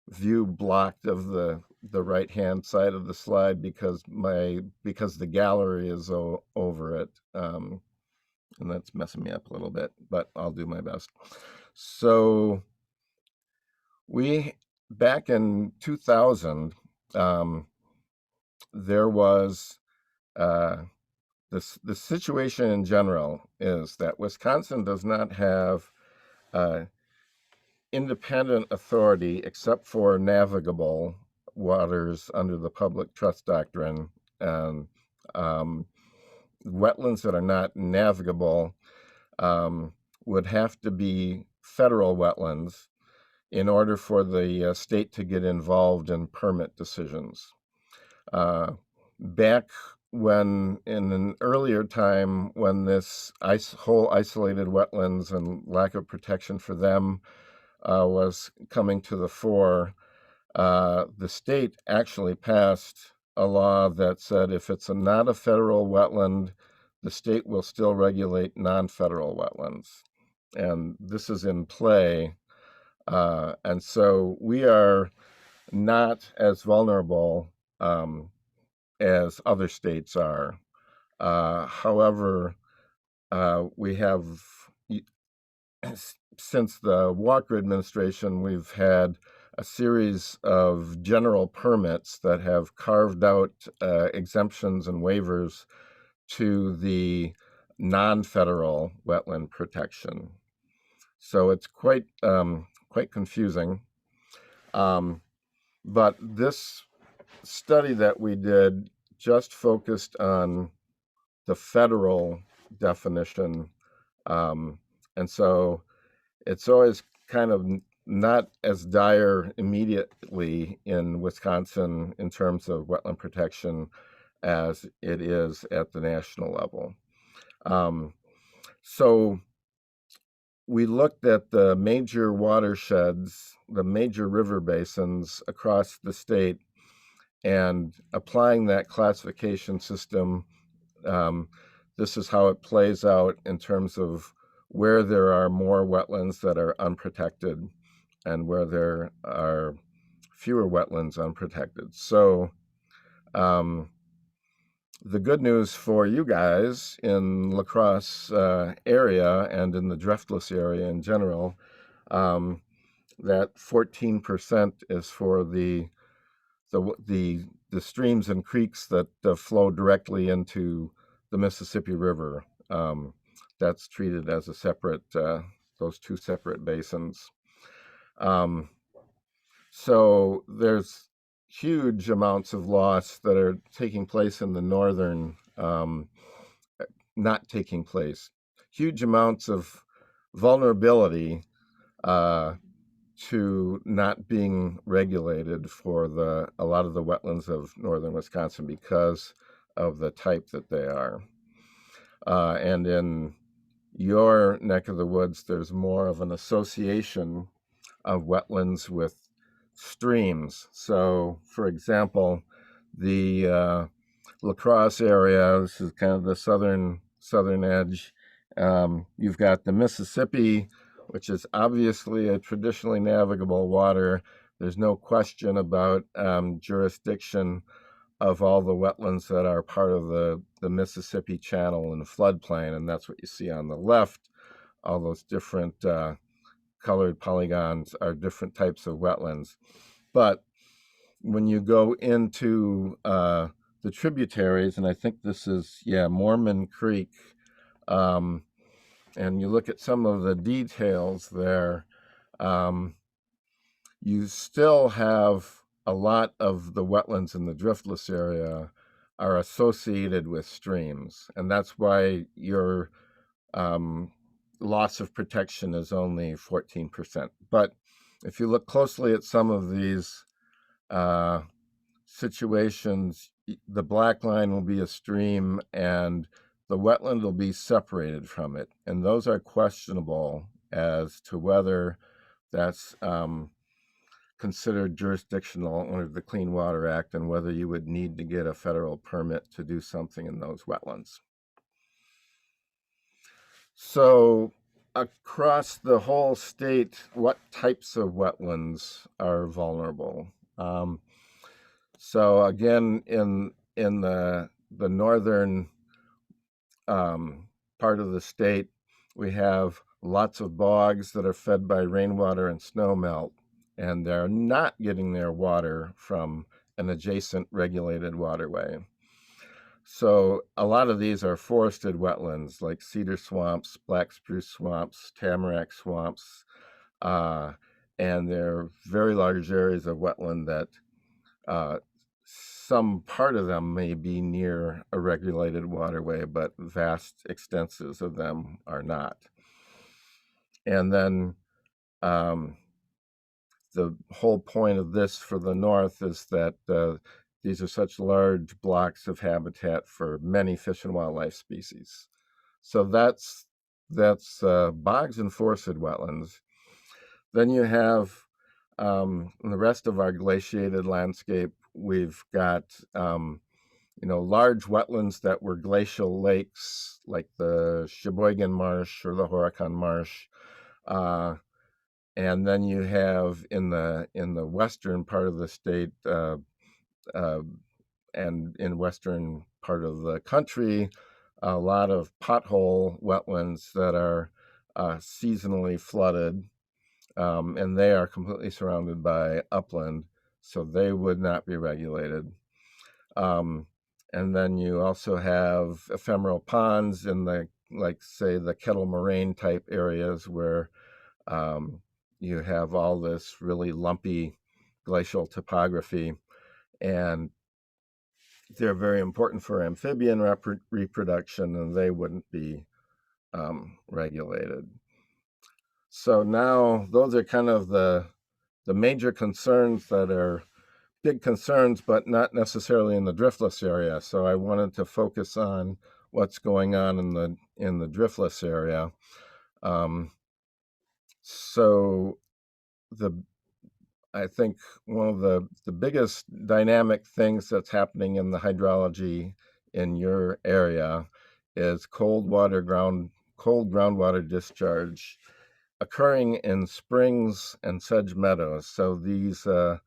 view blocked of the right hand side of the slide because the gallery is over it, and that's messing me up a little bit, but I'll do my best. So we back in 2000, there was the situation in general is that Wisconsin does not have independent authority except for navigable waters under the public trust doctrine, and wetlands that are not navigable would have to be federal wetlands in order for the state to get involved in permit decisions. Back when, in an earlier time, when this whole isolated wetlands and lack of protection for them was coming to the fore, the state actually passed a law that said if it's not a federal wetland, the state will still regulate non-federal wetlands. And this is in play. And so we are not as vulnerable as other states are. However, we have, since the Walker administration, we've had a series of general permits that have carved out exemptions and waivers to the non-federal wetland protection. So it's quite confusing. But this study that we did just focused on the federal definition. And so it's always kind of not as dire immediately in Wisconsin in terms of wetland protection as it is at the national level. So we looked at the major watersheds, the major river basins across the state, and applying that classification system. This is how it plays out in terms of where there are more wetlands that are unprotected and where there are fewer wetlands unprotected. So the good news for you guys in La Crosse area and in the Driftless area in general, that 14% is for the streams and creeks that flow directly into the Mississippi River. That's treated as a separate, those two separate basins. So there's huge amounts of loss that are taking place in the northern, not taking place. Huge amounts of vulnerability to not being regulated for a lot of the wetlands of northern Wisconsin because of the type that they are. And in your neck of the woods, there's more of an association of wetlands with streams. So, for example, the La Crosse area, this is kind of the southern edge. You've got the Mississippi, which is obviously a traditionally navigable water. There's no question about jurisdiction of all the wetlands that are part of the Mississippi Channel and floodplain, and that's what you see on the left. All those different colored polygons are different types of wetlands. But when you go into the tributaries, and I think this is, Mormon Creek, and you look at some of the details there, you still have a lot of the wetlands in the Driftless area are associated with streams, and that's why your loss of protection is only 14%. But if you look closely at some of these situations, the black line will be a stream and the wetland will be separated from it. And those are questionable as to whether that's considered jurisdictional under the Clean Water Act and whether you would need to get a federal permit to do something in those wetlands. So across the whole state, what types of wetlands are vulnerable? So again, in the northern part of the state, we have lots of bogs that are fed by rainwater and snowmelt, and they're not getting their water from an adjacent regulated waterway. So a lot of these are forested wetlands like cedar swamps, black spruce swamps, tamarack swamps, and they're very large areas of wetland that some part of them may be near a regulated waterway, but vast extenses of them are not. And then the whole point of this for the north is that these are such large blocks of habitat for many fish and wildlife species. So that's bogs and forested wetlands. Then you have in the rest of our glaciated landscape, we've got large wetlands that were glacial lakes, like the Sheboygan Marsh or the Horicon Marsh. And then you have in the western part of the state and in western part of the country, a lot of pothole wetlands that are seasonally flooded, and they are completely surrounded by upland, so they would not be regulated. And then you also have ephemeral ponds in the, like, say, the Kettle Moraine type areas where you have all this really lumpy glacial topography, and they're very important for amphibian reproduction, and they wouldn't be regulated. So now those are kind of the major concerns that are big concerns, but not necessarily in the driftless area. So I wanted to focus on what's going on in the driftless area. So I think one of the biggest dynamic things that's happening in the hydrology in your area is cold groundwater discharge occurring in springs and sedge meadows. So the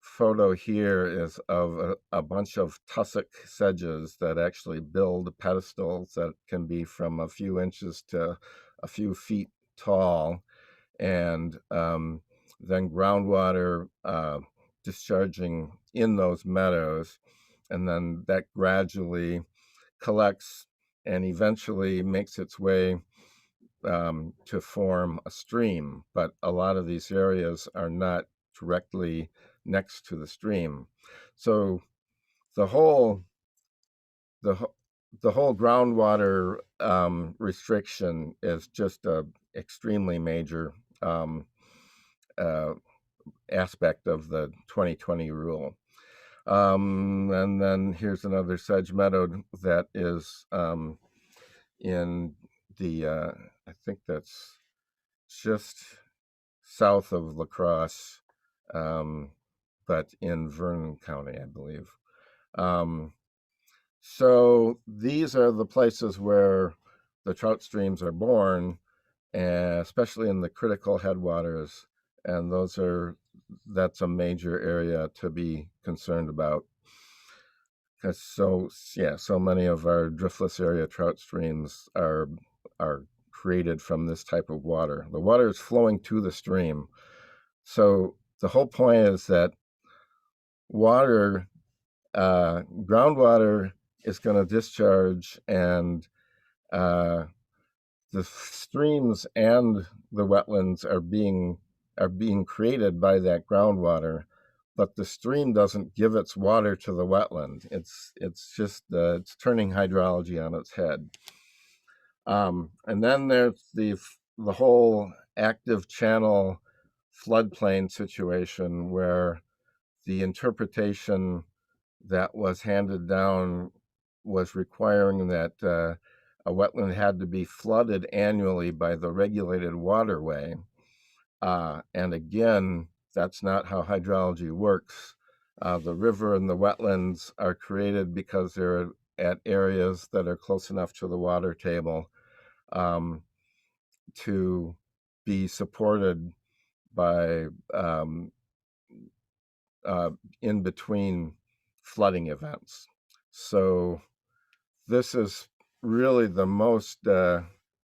photo here is of a bunch of tussock sedges that actually build pedestals that can be from a few inches to a few feet tall, and then groundwater discharging in those meadows, and then that gradually collects and eventually makes its way to form a stream. But a lot of these areas are not directly next to the stream. So the whole groundwater restriction is just a extremely major aspect of the 2020 rule. And then here's another sedge meadow that is in the, I think that's just south of La Crosse, but in Vernon County, I believe. So these are the places where the trout streams are born, especially in the critical headwaters, and that's a major area to be concerned about. Because so many of our driftless area trout streams are created from this type of water. The water is flowing to the stream. So the whole point is that groundwater is going to discharge, and the streams and the wetlands are being created by that groundwater, but the stream doesn't give its water to the wetland. It's just it's turning hydrology on its head. And then there's the whole active channel floodplain situation, where the interpretation that was handed down was requiring that a wetland had to be flooded annually by the regulated waterway. And again, that's not how hydrology works. The river and the wetlands are created because they're at areas that are close enough to the water table to be supported by in between flooding events. So this is really the most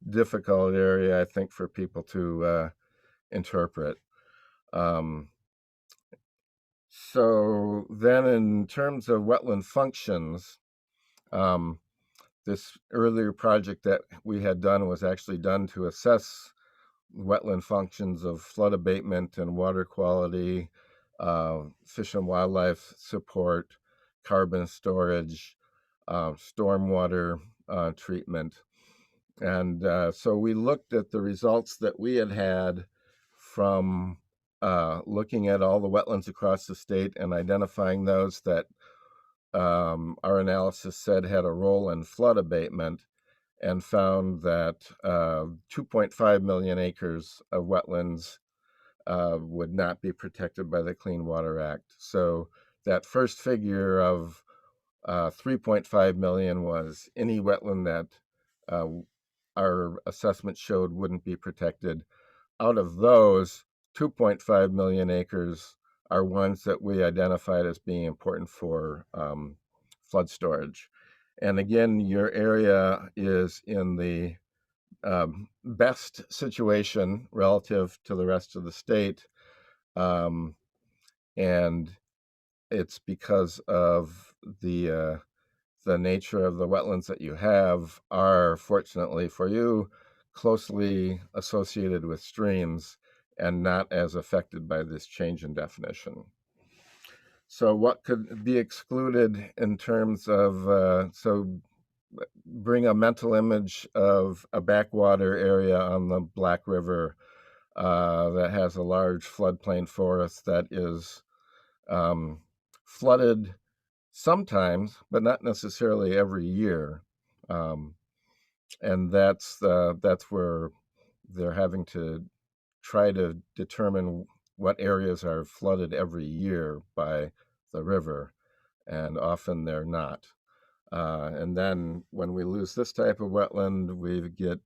difficult area, I think, for people to interpret. So then in terms of wetland functions, this earlier project that we had done was actually done to assess wetland functions of flood abatement and water quality, fish and wildlife support, carbon storage, stormwater treatment. And so we looked at the results that we had from looking at all the wetlands across the state and identifying those that our analysis said had a role in flood abatement, and found that 2.5 million acres of wetlands would not be protected by the Clean Water Act. So that first figure of 3.5 million was any wetland that our assessment showed wouldn't be protected. Out of those, 2.5 million acres are ones that we identified as being important for flood storage. And again, your area is in the best situation relative to the rest of the state. And it's because of the nature of the wetlands that you have are, fortunately for you, closely associated with streams and not as affected by this change in definition. So what could be excluded in terms of, so bring a mental image of a backwater area on the Black River that has a large floodplain forest that is flooded sometimes, but not necessarily every year. And that's where they're having to try to determine what areas are flooded every year by the river, and often they're not. And then when we lose this type of wetland, we get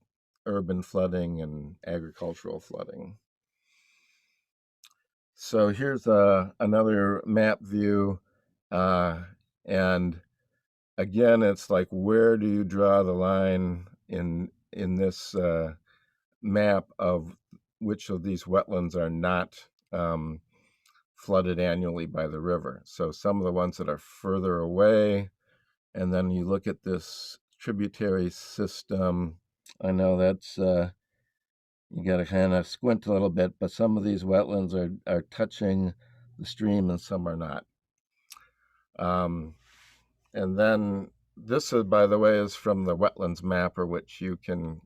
urban flooding and agricultural flooding. So here's another map view. And again, it's like, where do you draw the line in this map of which of these wetlands are not flooded annually by the river? So some of the ones that are further away, and then you look at this tributary system. I know that's you got to kind of squint a little bit, but some of these wetlands are touching the stream and some are not. And then this is, by the way, is from the Wetlands Mapper, which you can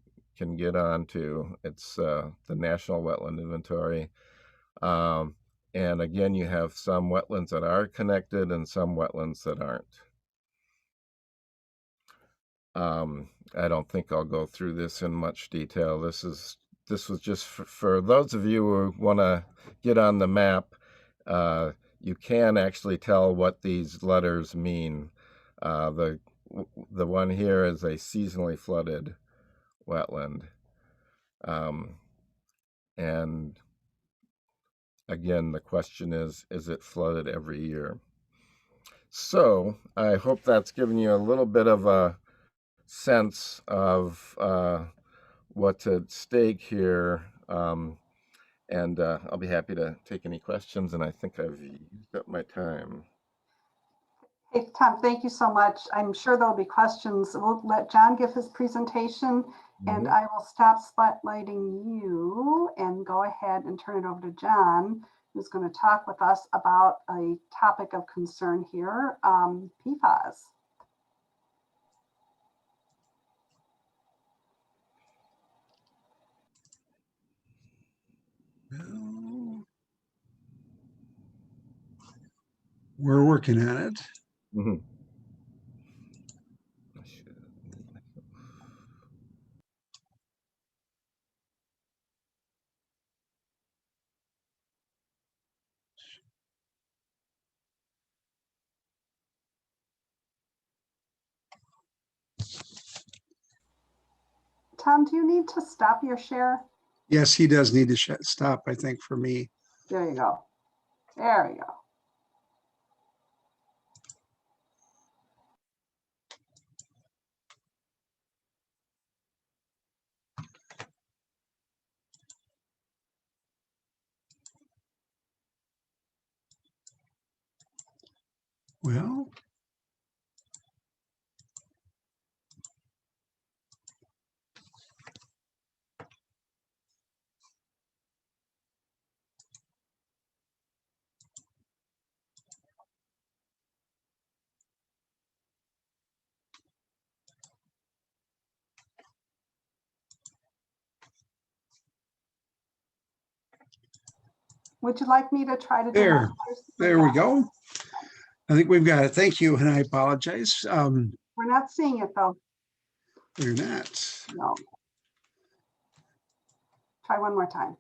get onto. It's the National Wetland Inventory. And again, you have some wetlands that are connected and some wetlands that aren't. I don't think I'll go through this in much detail. This was just for those of you who want to get on the map. You can actually tell what these letters mean. The one here is a seasonally flooded wetland. And again, the question is it flooded every year? So I hope that's given you a little bit of a sense of what's at stake here. And I'll be happy to take any questions, and I think I've used up my time. Hey, Tom, thank you so much. I'm sure there'll be questions. We'll let John give his presentation, and I will stop spotlighting you and go ahead and turn it over to John, who's going to talk with us about a topic of concern here, PFAS. We're working on it. Mm-hmm. Tom, do you need to stop your share? Yes, he does need to stop, I think, for me. There you go. There you go. Well, Would you like me to try to do there, that first? there we go. I think we've got it. Thank you, and I apologize. We're not seeing it though. You're not. No. Try one more time.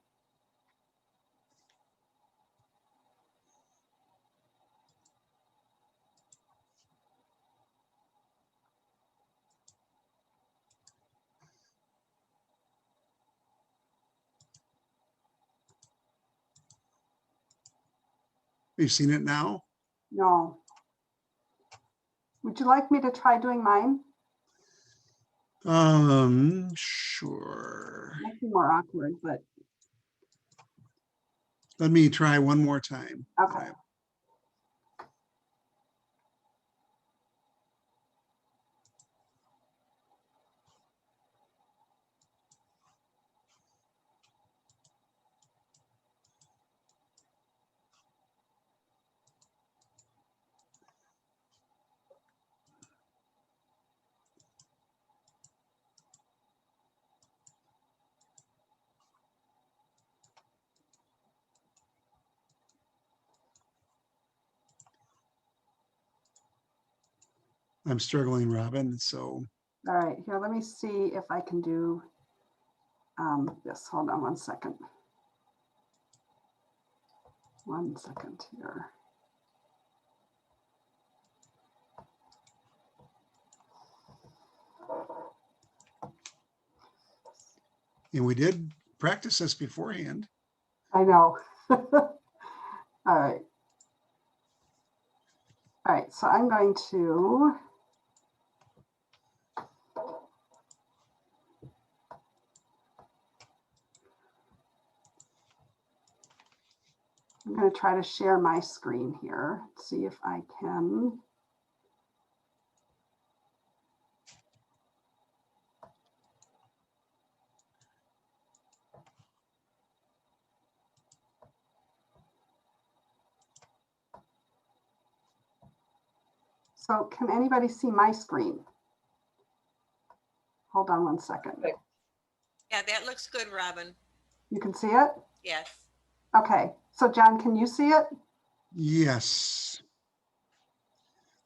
You've seen it now? No. Would you like me to try doing mine? Sure. Might be more awkward, but Let me try one more time. okay. I'm struggling, Robin, so All right, here, let me see if I can do this. Hold on one second. 1 second here. and we did practice this beforehand. I know. All right. All right, so I'm going to try to share my screen here, see if I can. So can anybody see my screen? Hold on 1 second. Yeah, that looks good, Robin. You can see it? Yes. Okay, so John, can you see it? Yes.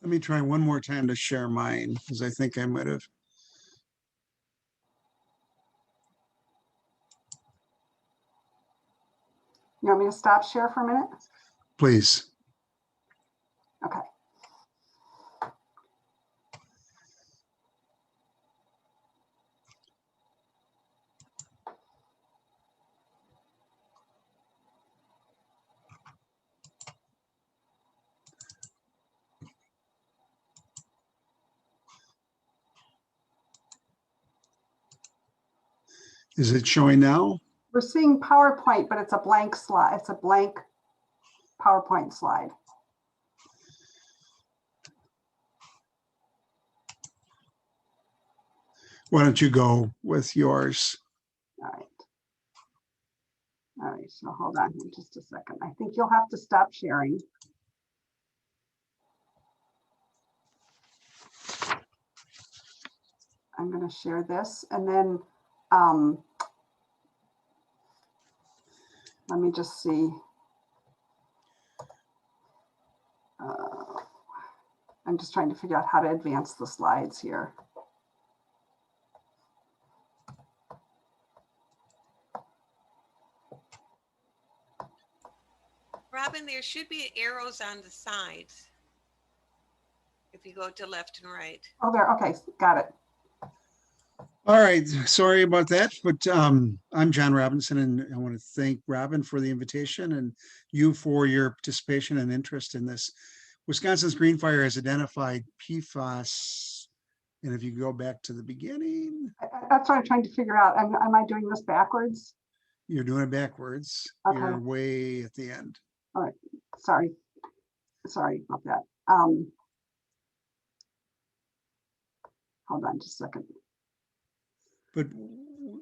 Let me try one more time to share mine, because I think I might have. You want me to stop share for a minute? Please. Okay. Is it showing now? We're seeing PowerPoint, but it's a blank slide. It's a blank PowerPoint slide. Why don't you go with yours? All right. All right, so hold on here just a second. I think you'll have to stop sharing. I'm going to share this and then let me just see. I'm just trying to figure out how to advance the slides here. Robin, there should be arrows on the sides. If you go to left and right. Oh, there. Okay, got it. All right, sorry about that, but I'm John Robinson, and I want to thank Robin for the invitation and you for your participation and interest in this. Wisconsin's Green Fire has identified PFAS, and if you go back to the beginning, That's what I'm trying to figure out. Am I doing this backwards? you're doing it backwards. Okay. You're way at the end. All right, sorry. Sorry about that. Hold on just a second. But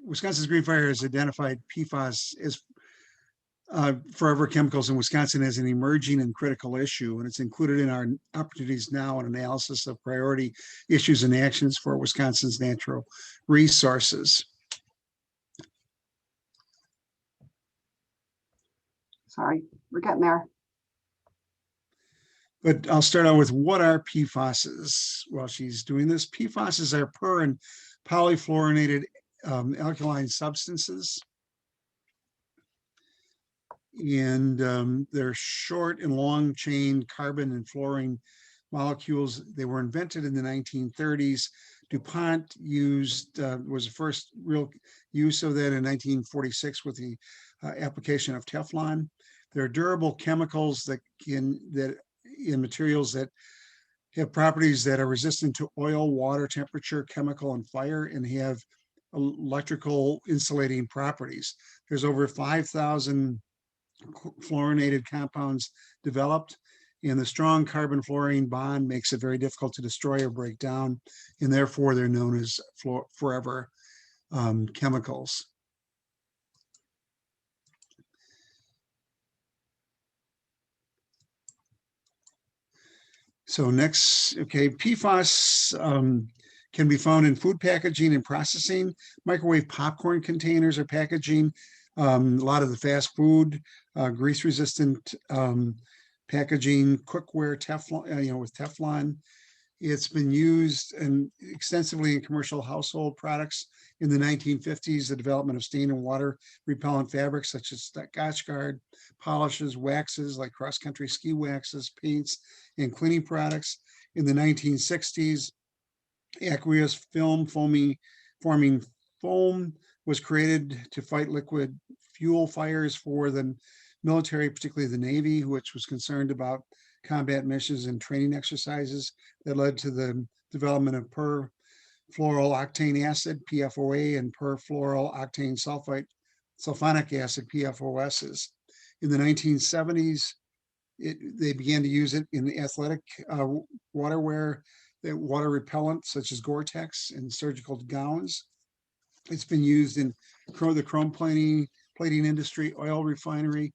Wisconsin's Green Fire has identified PFAS as forever chemicals in Wisconsin as an emerging and critical issue, and it's included in our opportunities now and analysis of priority issues and actions for Wisconsin's natural resources. Sorry, we're getting there. But I'll start out with what are PFASs? While she's doing this, PFASs are per and polyfluorinated alkaline substances. And they're short and long chain carbon and fluorine molecules. They were invented in the 1930s. DuPont was the first real use of that in 1946 with the application of Teflon. They're durable chemicals in materials that have properties that are resistant to oil, water, temperature, chemical, and fire, and have electrical insulating properties. There's over 5,000 fluorinated compounds developed, and the strong carbon fluorine bond makes it very difficult to destroy or break down, and therefore they're known as forever chemicals. So next, okay, PFAS can be found in food packaging and processing. Microwave popcorn containers or packaging. A lot of the fast food, grease-resistant packaging, cookware, Teflon, with Teflon. It's been used extensively in commercial household products. In the 1950s, the development of stain and water repellent fabrics such as Scotchgard, polishes, waxes like cross-country ski waxes, paints, and cleaning products. In the 1960s, aqueous forming foam was created to fight liquid fuel fires for the military, particularly the Navy, which was concerned about combat missions and training exercises that led to the development of perfluorooctane acid, PFOA, and perfluorooctane sulfonic acid, PFOSs. In the 1970s, they began to use it in athletic waterwear, water repellent such as Gore-Tex and surgical gowns. It's been used in the chrome plating industry, oil refinery.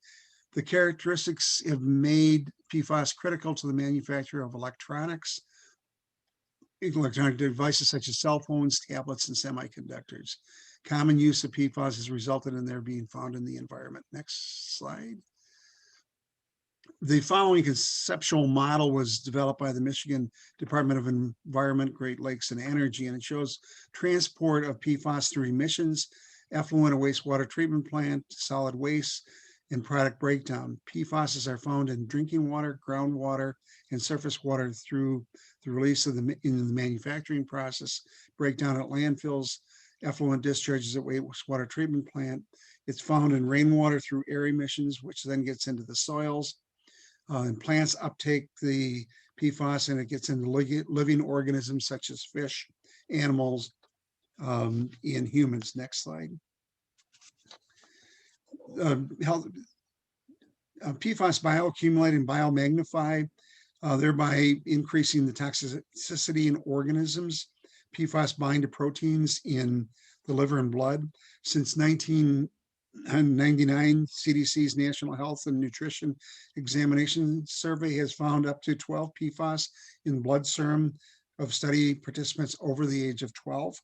The characteristics have made PFAS critical to the manufacture of electronic devices such as cell phones, tablets, and semiconductors. Common use of PFAS has resulted in their being found in the environment. Next slide. The following conceptual model was developed by the Michigan Department of Environment, Great Lakes, and Energy, and it shows transport of PFAS through emissions, effluent and wastewater treatment plant, solid waste, and product breakdown. PFAS are found in drinking water, groundwater, and surface water through the release in the manufacturing process, breakdown at landfills, effluent discharges at wastewater treatment plant. It's found in rainwater through air emissions, which then gets into the soils. And plants uptake the PFAS, and it gets into living organisms such as fish, animals, and humans. Next slide. PFAS bioaccumulate and biomagnify, thereby increasing the toxicity in organisms. PFAS bind to proteins in the liver and blood. Since 1999, CDC's National Health and Nutrition Examination Survey has found up to 12 PFAS in blood serum of study participants over the age of 12.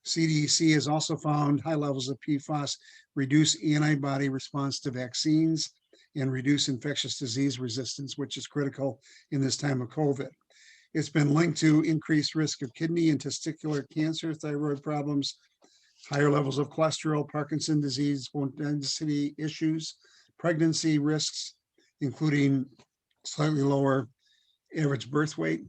CDC has also found high levels of PFAS reduce antibody response to vaccines and reduce infectious disease resistance, which is critical in this time of COVID. It's been linked to increased risk of kidney and testicular cancer, thyroid problems, higher levels of cholesterol, Parkinson's disease, bone density issues, pregnancy risks, including slightly lower average birth weight.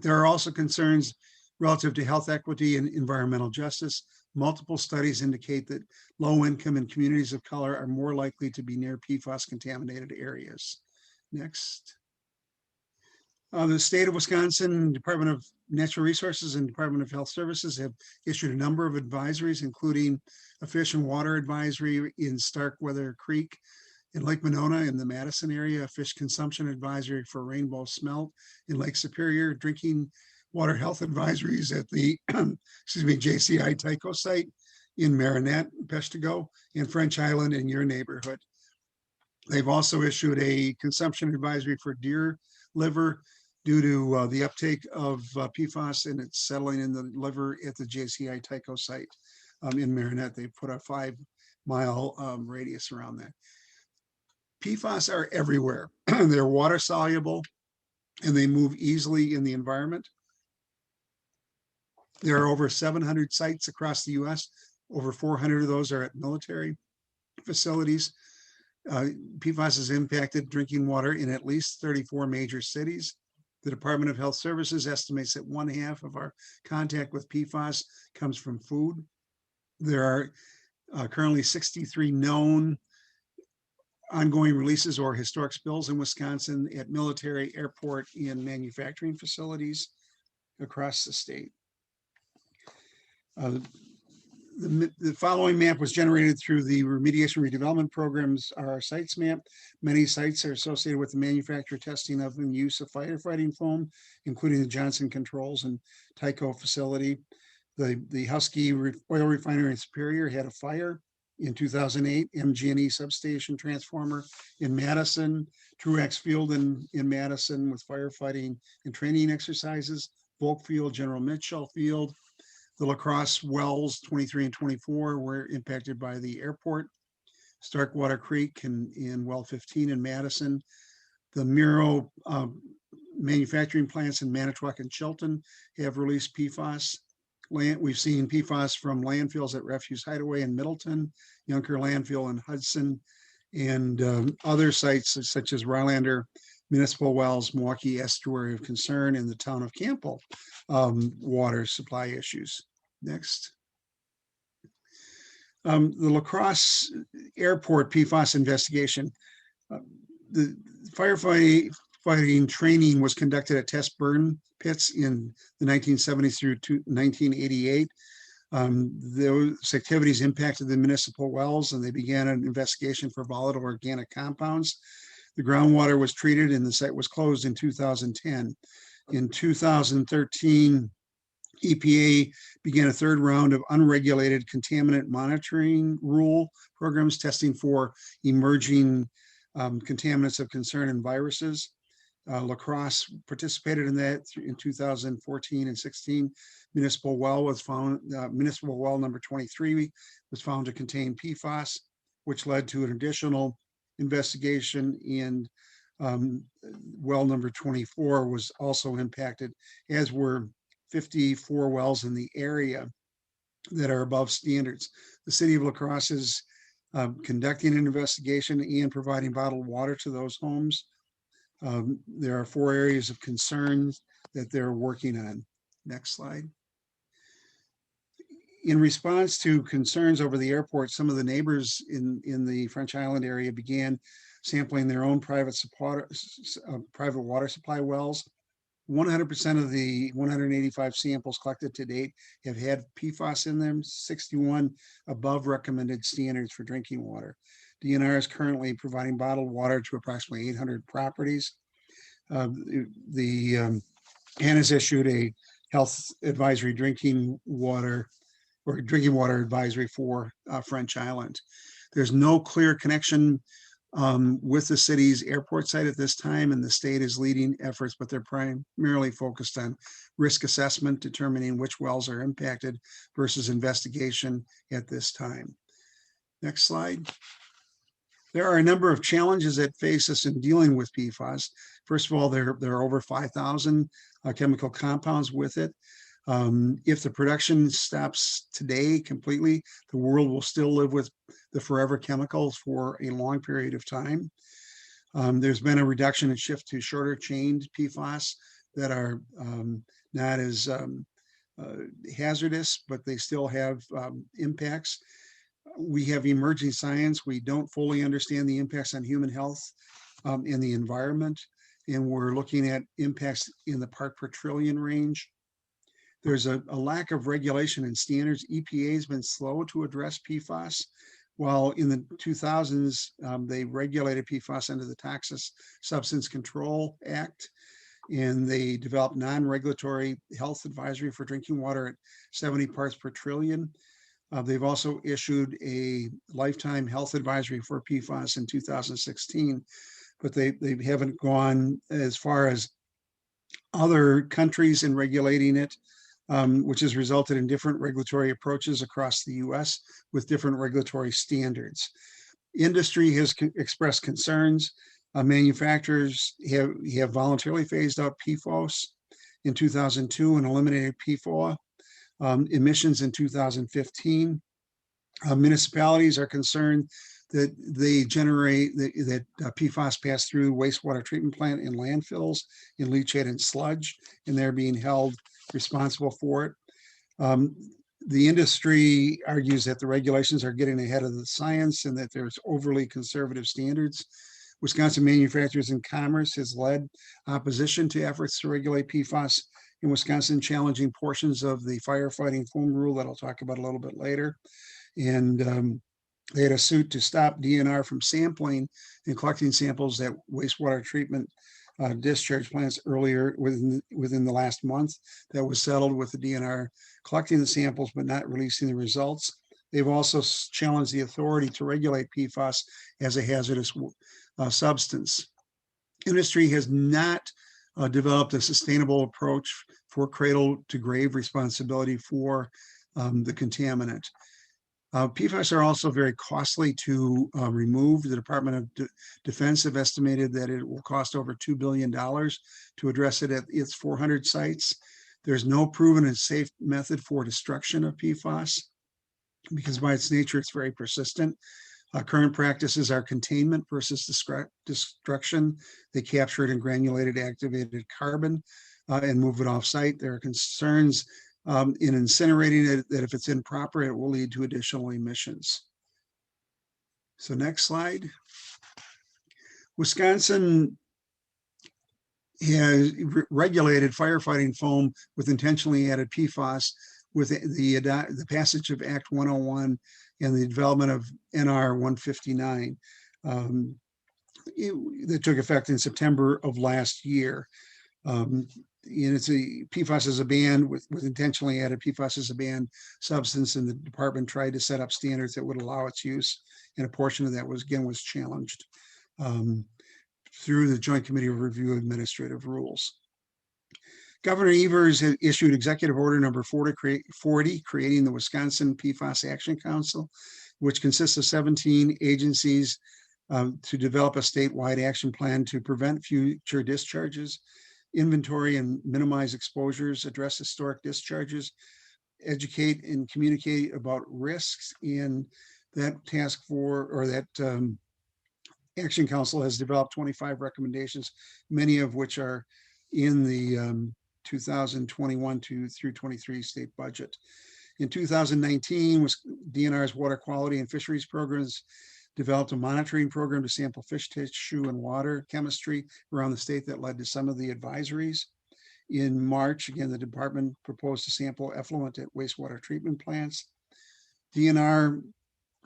There are also concerns relative to health equity and environmental justice. Multiple studies indicate that low income and communities of color are more likely to be near PFAS contaminated areas. Next. The state of Wisconsin, Department of Natural Resources and Department of Health Services have issued a number of advisories, including a fish and water advisory in Starkweather Creek, in Lake Monona in the Madison area, a fish consumption advisory for rainbow smelt in Lake Superior, drinking water health advisories at the JCI Tyco site in Marinette, Peshtigo, and French Island in your neighborhood. They've also issued a consumption advisory for deer liver due to the uptake of PFAS and it's settling in the liver at the JCI Tyco site in Marinette. They put a 5-mile radius around that. PFAS are everywhere. They're water soluble and they move easily in the environment. There are over 700 sites across the US. Over 400 of those are at military facilities. PFAS has impacted drinking water in at least 34 major cities. The Department of Health Services estimates that 1/2 of our contact with PFAS comes from food. There are currently 63 known ongoing releases or historic spills in Wisconsin at military, airport, and manufacturing facilities across the state. The following map was generated through the remediation redevelopment programs, our sites map. Many sites are associated with the manufacture, testing of and use of firefighting foam, including the Johnson Controls and Tyco facility. The Husky oil refinery in Superior had a fire in 2008, MG&E substation transformer in Madison, Truax Field in Madison with firefighting and training exercises, Volk Field, General Mitchell Field. The La Crosse wells 23 and 24 were impacted by the airport. Starkwater Creek in well 15 in Madison. The Miro manufacturing plants in Manitowoc and Chilton have released PFAS. We've seen PFAS from landfills at Refuse Hideaway in Middleton, Yunker Landfill in Hudson, and other sites such as Rylander Municipal Wells, Milwaukee Estuary of Concern, and the town of Campbell water supply issues. Next. The La Crosse Airport PFAS investigation. The firefighting training was conducted at test burn pits in the 1970s through 1988. Those activities impacted the municipal wells and they began an investigation for volatile organic compounds. The groundwater was treated and the site was closed in 2010. In 2013, EPA began a third round of unregulated contaminant monitoring rule programs testing for emerging contaminants of concern and viruses. La Crosse participated in that in 2014 and 16. Municipal well was found, municipal well number 23 was found to contain PFAS, which led to an additional investigation, and well number 24 was also impacted, as were 54 wells in the area that are above standards. The city of La Crosse is conducting an investigation and providing bottled water to those homes. There are 4 areas of concerns that they're working on. Next slide. In response to concerns over the airport, some of the neighbors in the French Island area began sampling their own private water supply wells. 100% of the 185 samples collected to date have had PFAS in them, 61 above recommended standards for drinking water. DNR is currently providing bottled water to approximately 800 properties. And has issued a health advisory drinking water advisory for French Island. There's no clear connection with the city's airport site at this time, and the state is leading efforts, but they're primarily focused on risk assessment, determining which wells are impacted versus investigation at this time. Next slide. There are a number of challenges that face us in dealing with PFAS. First of all, there are over 5,000 chemical compounds with it. If the production stops today completely, the world will still live with the forever chemicals for a long period of time. There's been a reduction and shift to shorter chained PFAS that are not as hazardous, but they still have impacts. We have emerging science. We don't fully understand the impacts on human health and the environment. And we're looking at impacts in the part per trillion range. There's a lack of regulation and standards. EPA has been slow to address PFAS. While in the 2000s, they regulated PFAS under the Toxic Substance Control Act, and they developed non-regulatory health advisory for drinking water at 70 parts per trillion. They've also issued a lifetime health advisory for PFAS in 2016, but they haven't gone as far as other countries in regulating it, which has resulted in different regulatory approaches across the US with different regulatory standards. Industry has expressed concerns. Manufacturers have voluntarily phased out PFOS in 2002 and eliminated PFOA emissions in 2015. Municipalities are concerned that they generate that PFAS pass through wastewater treatment plant and landfills in leachate and sludge, and they're being held responsible for it. The industry argues that the regulations are getting ahead of the science and that there's overly conservative standards. Wisconsin Manufacturers and Commerce has led opposition to efforts to regulate PFAS in Wisconsin, challenging portions of the firefighting foam rule that I'll talk about a little bit later. And they had a suit to stop DNR from sampling and collecting samples at wastewater treatment discharge plants earlier within the last month. That was settled with the DNR collecting the samples but not releasing the results. They've also challenged the authority to regulate PFAS as a hazardous substance. Industry has not developed a sustainable approach for cradle to grave responsibility for the contaminant. PFAS are also very costly to remove. The Department of Defense have estimated that it will cost over $2 billion to address it at its 400 sites. There's no proven and safe method for destruction of PFAS because by its nature, it's very persistent. Current practices are containment versus destruction. They capture it in granulated activated carbon and move it off site. There are concerns in incinerating it that if it's improper, it will lead to additional emissions. So next slide. Wisconsin has regulated firefighting foam with intentionally added PFAS with the passage of Act 101 and the development of NR 159 that took effect in September of last year. And it's PFAS is a banned with intentionally added PFAS is a banned substance, and the department tried to set up standards that would allow its use, and a portion of that was challenged through the Joint Committee of Review of Administrative Rules. Governor Evers has issued Executive Order number 40, creating the Wisconsin PFAS Action Council, which consists of 17 agencies to develop a statewide action plan to prevent future discharges, inventory and minimize exposures, address historic discharges, educate and communicate about risks. And that task force or that Action Council has developed 25 recommendations, many of which are in the 2021 through 23 state budget. In 2019, DNR's water quality and fisheries programs developed a monitoring program to sample fish tissue and water chemistry around the state that led to some of the advisories. In March, again, the department proposed to sample effluent at wastewater treatment plants. DNR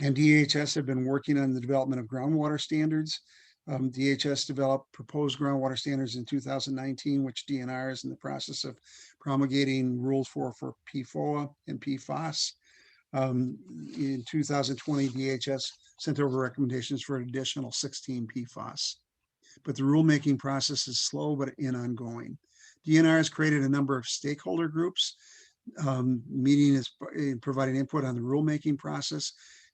and DHS have been working on the development of groundwater standards. DHS developed proposed groundwater standards in 2019, which DNR is in the process of promulgating rules for PFOA and PFAS. In 2020, DHS sent over recommendations for an additional 16 PFAS. But the rulemaking process is slow but ongoing. DNR has created a number of stakeholder groups, meeting is providing input on the rulemaking process,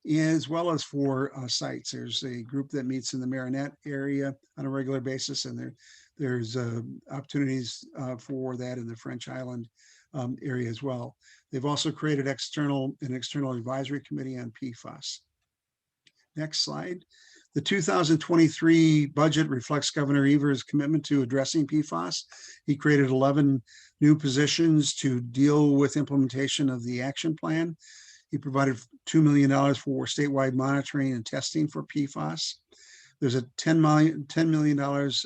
as well as for sites. There's a group that meets in the Marinette area on a regular basis, and there's opportunities for that in the French Island area as well. They've also created an external advisory committee on PFAS. Next slide. The 2023 budget reflects Governor Evers' commitment to addressing PFAS. He created 11 new positions to deal with implementation of the action plan. He provided $2 million for statewide monitoring and testing for PFAS. There's a $10 million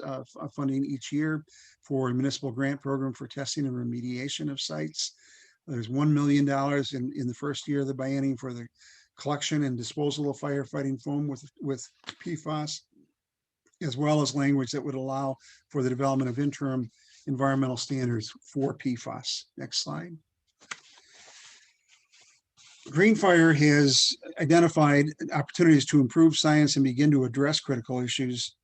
of funding each year for a municipal grant program for testing and remediation of sites. There's $1 million in the first year of the biennium for the collection and disposal of firefighting foam with PFAS, as well as language that would allow for the development of interim environmental standards for PFAS. Next slide. Greenfire has identified opportunities to improve science and begin to address critical issues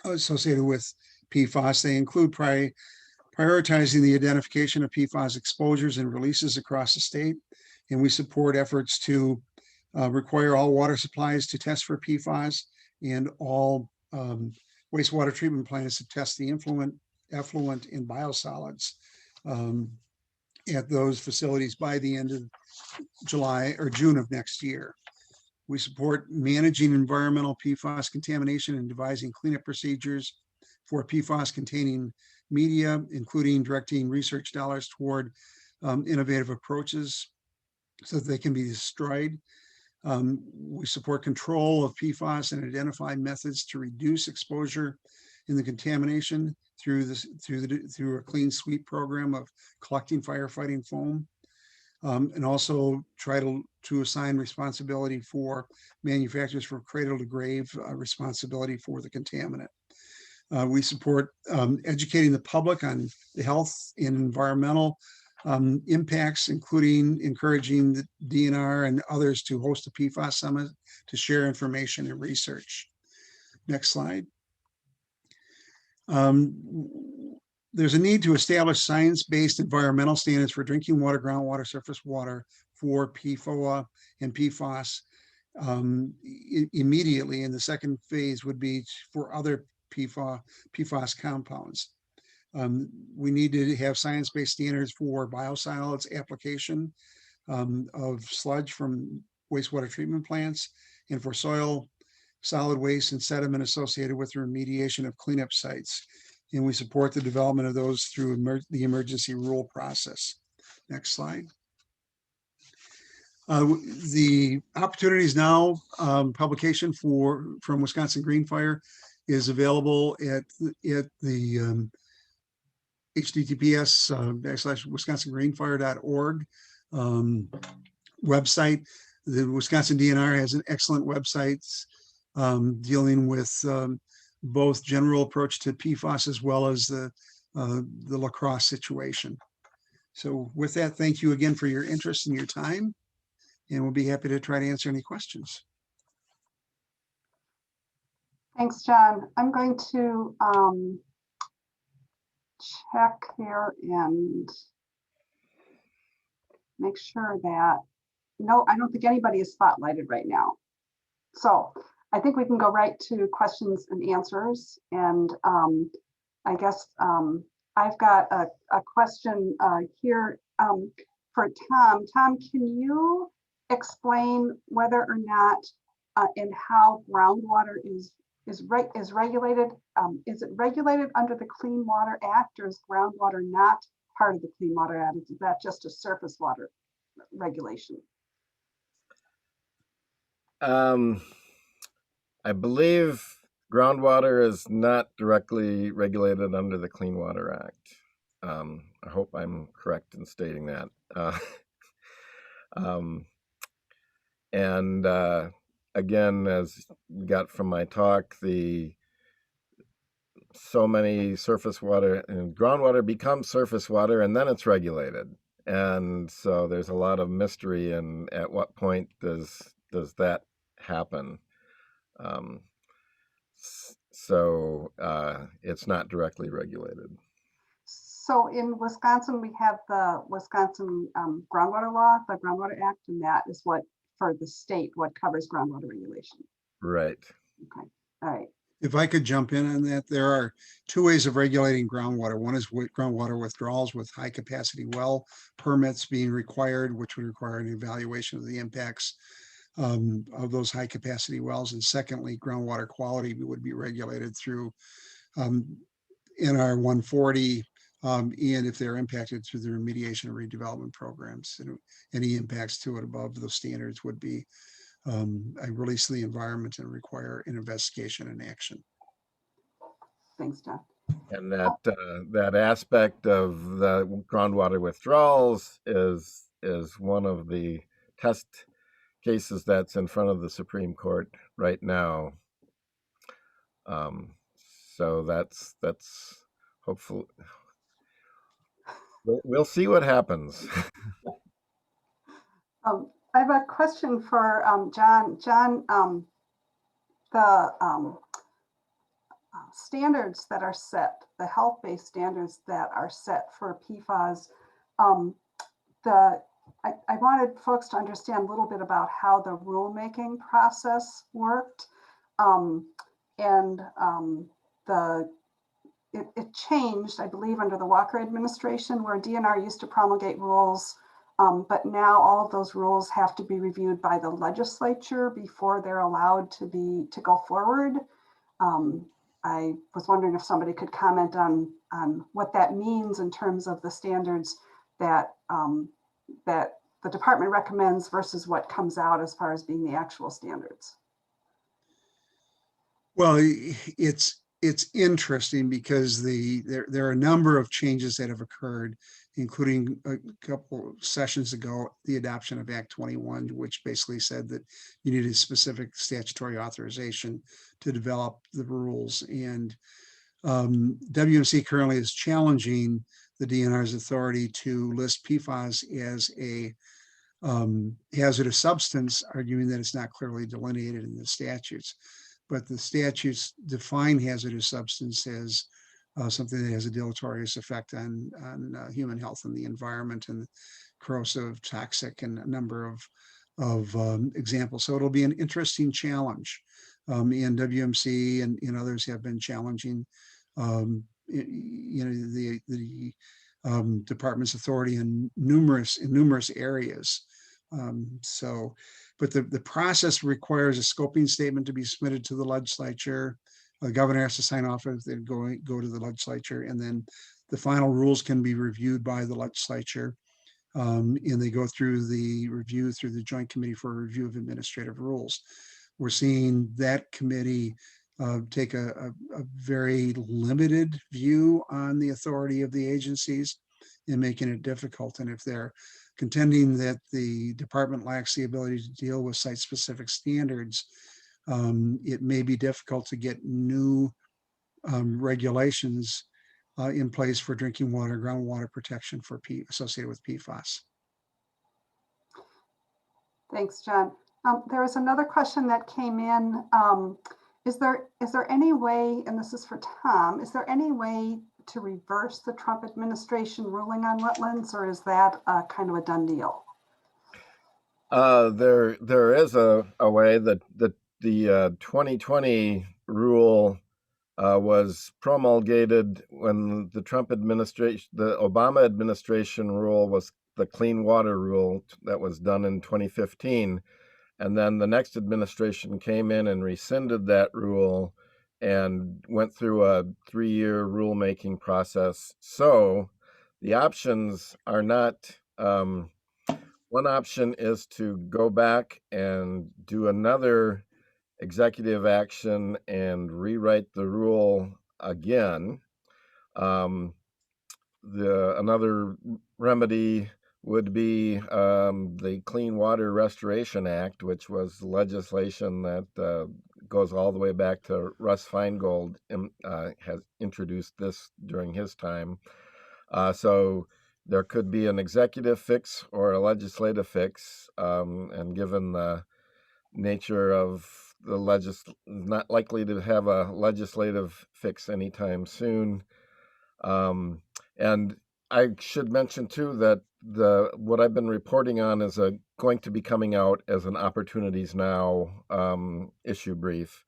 associated with PFAS. They include prioritizing the identification of PFAS exposures and releases across the state. And we support efforts to require all water supplies to test for PFAS and all wastewater treatment plants to test the effluent and biosolids at those facilities by the end of July or June of next year. We support managing environmental PFAS contamination and devising cleanup procedures for PFAS containing media, including directing research dollars toward innovative approaches so that they can be destroyed. We support control of PFAS and identify methods to reduce exposure in the contamination through a clean sweep program of collecting firefighting foam, and also try to assign responsibility for manufacturers for cradle to grave responsibility for the contaminant. We support educating the public on the health and environmental impacts, including encouraging the DNR and others to host a PFAS summit to share information and research. Next slide. There's a need to establish science-based environmental standards for drinking water, groundwater, surface water for PFOA and PFAS immediately. And the second phase would be for other PFAS compounds. We need to have science-based standards for biosolids application of sludge from wastewater treatment plants and for soil, solid waste, and sediment associated with the remediation of cleanup sites. And we support the development of those through the emergency rule process. Next slide. The Opportunities Now publication from Wisconsin Greenfire is available at the https://wisconsingreenfire.org website. The Wisconsin DNR has an excellent website dealing with both general approach to PFAS as well as the La Crosse situation. So with that, thank you again for your interest and your time, and we'll be happy to try to answer any questions. Thanks, John. I'm going to check here and make sure that, no, I don't think anybody is spotlighted right now. So I think we can go right to questions and answers. And I guess I've got a question here for Tom. Tom, can you explain whether or not and how groundwater is regulated? Is it regulated under the Clean Water Act, or is groundwater not part of the Clean Water Act? Is that just a surface water regulation? I believe groundwater is not directly regulated under the Clean Water Act. I hope I'm correct in stating that. Again, as you got from my talk, so many surface water and groundwater becomes surface water, and then it's regulated. And so there's a lot of mystery in at what point does that happen. It's not directly regulated. So in Wisconsin, we have the Wisconsin groundwater law, the Groundwater Act, and that is what, for the state, what covers groundwater regulation. Right. Okay. All right. If I could jump in on that, there are two ways of regulating groundwater. One is groundwater withdrawals with high capacity well permits being required, which would require an evaluation of the impacts of those high capacity wells. And secondly, groundwater quality would be regulated through NR 140, and if they're impacted through the remediation and redevelopment programs. And any impacts to it above those standards would be a release of the environment and require an investigation and action. Thanks, John. And that aspect of the groundwater withdrawals is one of the test cases that's in front of the Supreme Court right now. So that's hopefully we'll see what happens. I have a question for John. John, the standards that are set, the health-based standards that are set for PFAS, I wanted folks to understand a little bit about how the rulemaking process worked. It changed, I believe, under the Walker administration, where DNR used to promulgate rules, but now all of those rules have to be reviewed by the legislature before they're allowed to go forward. I was wondering if somebody could comment on what that means in terms of the standards that that the department recommends versus what comes out as far as being the actual standards. Well, it's interesting because there are a number of changes that have occurred, including a couple of sessions ago, the adoption of Act 21, which basically said that you needed specific statutory authorization to develop the rules. And WMC currently is challenging the DNR's authority to list PFAS as a hazardous substance, arguing that it's not clearly delineated in the statutes. But the statutes define hazardous substance as something that has a deleterious effect on human health and the environment, and corrosive, toxic, and a number of examples. So it'll be an interesting challenge. And WMC and others have been challenging the department's authority in numerous areas. But the process requires a scoping statement to be submitted to the legislature. The governor has to sign off if they go to the legislature, and then the final rules can be reviewed by the legislature. And they go through the review through the Joint Committee for Review of Administrative Rules. We're seeing that committee take a very limited view on the authority of the agencies and making it difficult. And if they're contending that the department lacks the ability to deal with site-specific standards, it may be difficult to get new regulations in place for drinking water, groundwater protection associated with PFAS. Thanks, John. There was another question that came in. Is there any way, and this is for Tom, is there any way to reverse the Trump administration ruling on wetlands, or is that kind of a done deal? There is a way that the 2020 rule was promulgated when the Trump administration, the Obama administration rule was the Clean Water Rule that was done in 2015. And then the next administration came in and rescinded that rule and went through a 3-year rulemaking process. So the options are not, one option is to go back and do another executive action and rewrite the rule again. Another remedy would be the Clean Water Restoration Act, which was legislation that goes all the way back to Russ Feingold, has introduced this during his time. So there could be an executive fix or a legislative fix, and given the nature of the not likely to have a legislative fix anytime soon. And I should mention too that what I've been reporting on is going to be coming out as an Opportunities Now issue brief,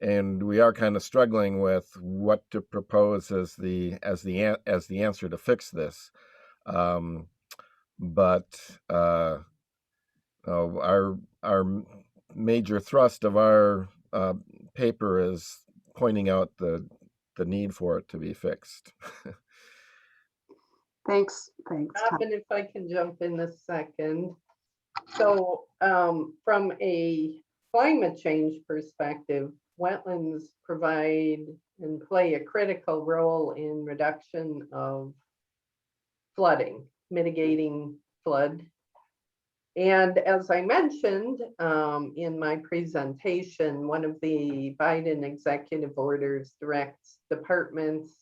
and we are kind of struggling with what to propose as the answer to fix this. But our major thrust of our paper is pointing out the need for it to be fixed. Thanks, Tom. Robin, if I can jump in a second. So from a climate change perspective, wetlands provide and play a critical role in reduction of flooding, mitigating flood. And as I mentioned in my presentation, one of the Biden executive orders directs departments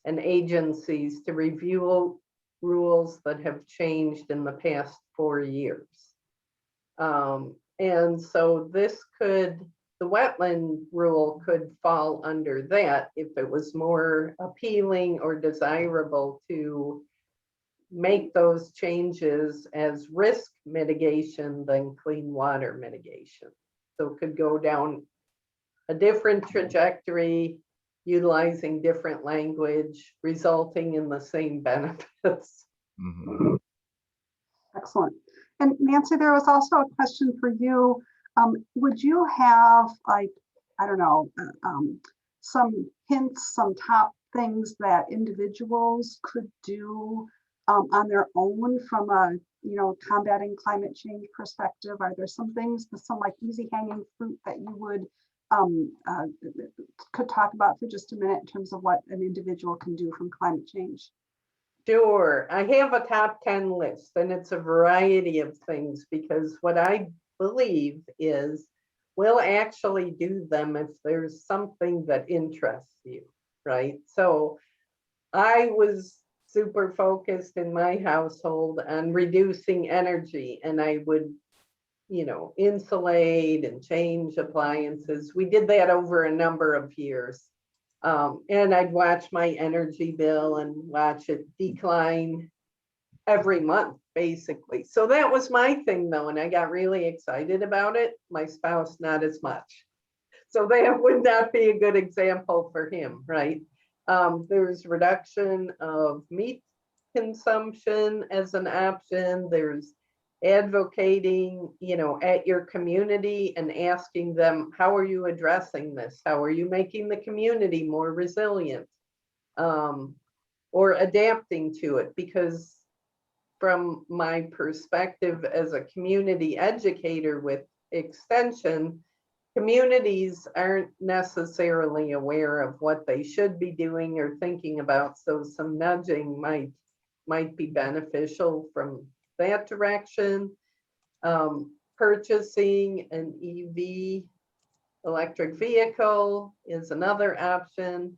and agencies to review rules that have changed in the past 4 years. And so the wetland rule could fall under that if it was more appealing or desirable to make those changes as risk mitigation than clean water mitigation. So it could go down a different trajectory, utilizing different language, resulting in the same benefits. Mm-hmm. Excellent. And Nancy, there was also a question for you. Would you have, like, I don't know, some hints, some top things that individuals could do on their own from a, combating climate change perspective? Are there some things, some like easy hanging fruit that you would could talk about for just a minute in terms of what an individual can do from climate change? Sure, I have a top 10 list, and it's a variety of things, because what I believe is we'll actually do them if there's something that interests you, right? So I was super focused in my household on reducing energy, and I would, insulate and change appliances. We did that over a number of years. And I'd watch my energy bill and watch it decline every month, basically. So that was my thing, though, and I got really excited about it. My spouse, not as much. So that would not be a good example for him, right? There's reduction of meat consumption as an option. There's advocating, at your community and asking them, how are you addressing this? How are you making the community more resilient? Or adapting to it? Because from my perspective as a community educator with Extension, communities aren't necessarily aware of what they should be doing or thinking about. So some nudging might be beneficial from that direction. Purchasing an EV, electric vehicle, is another option.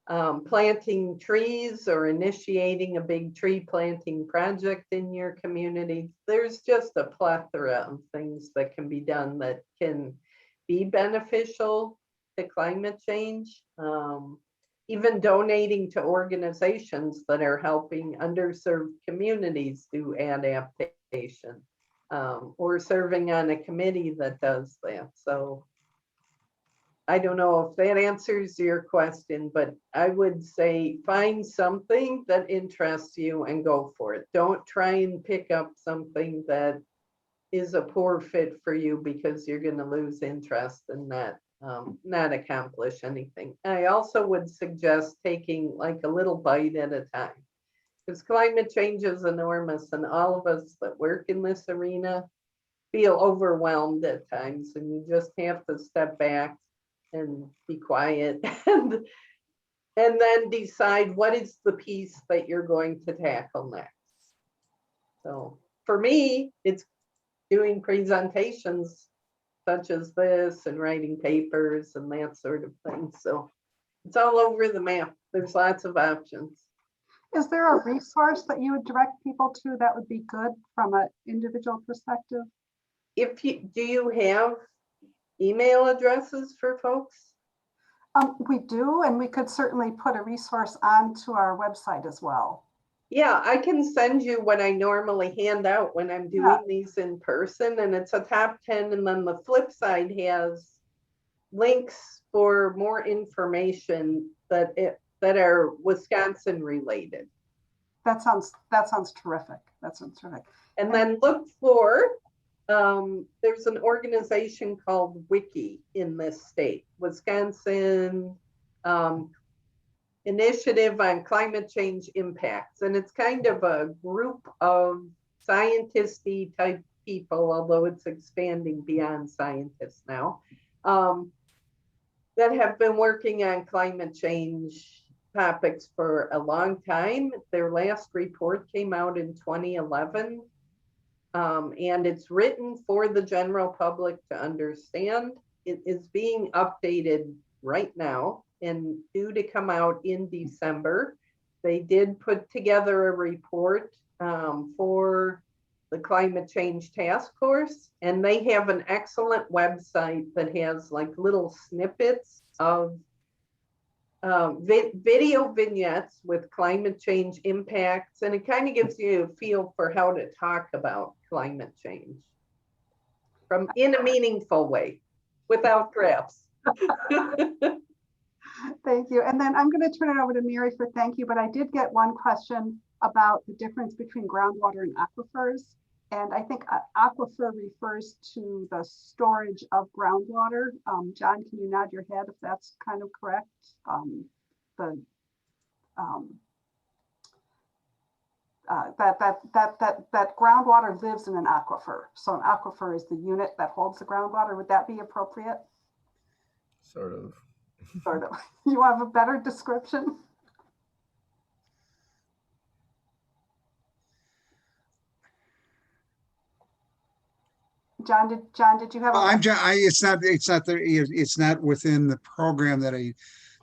Planting trees or initiating a big tree planting project in your community. There's just a plethora of things that can be done that can be beneficial to climate change. Even donating to organizations that are helping underserved communities do adaptation, or serving on a committee that does that. So I don't know if that answers your question, but I would say find something that interests you and go for it. Don't try and pick up something that is a poor fit for you, because you're going to lose interest in that. Not accomplish anything. I also would suggest taking like a little bite at a time, because climate change is enormous, and all of us that work in this arena feel overwhelmed at times, and you just have to step back and be quiet and then decide what is the piece that you're going to tackle next. So for me, it's doing presentations such as this and writing papers and that sort of thing. So it's all over the map. There's lots of options. Is there a resource that you would direct people to that would be good from an individual perspective? Do you have email addresses for folks? We do, and we could certainly put a resource onto our website as well. Yeah, I can send you what I normally hand out when I'm doing these in person, and it's a top 10, and then the flip side has links for more information that are Wisconsin related. That sounds terrific. That sounds terrific. And then look for There's an organization called Wiki in this state, Wisconsin Initiative on Climate Change Impacts. And it's kind of a group of scientist-y type people, although it's expanding beyond scientists now, that have been working on climate change topics for a long time. Their last report came out in 2011. And it's written for the general public to understand. It is being updated right now and due to come out in December. They did put together a report for the Climate Change Task Force, and they have an excellent website that has like little snippets of video vignettes with climate change impacts, and it kind of gives you a feel for how to talk about climate change from in a meaningful way without graphs. Thank you. And then I'm going to turn it over to Mary for thank you, but I did get one question about the difference between groundwater and aquifers. And I think aquifer refers to the storage of groundwater. John, can you nod your head if that's kind of correct? That groundwater lives in an aquifer. So an aquifer is the unit that holds the groundwater. Would that be appropriate? Sort of. Sort of. You have a better description? John, did you have? It's not within the program that I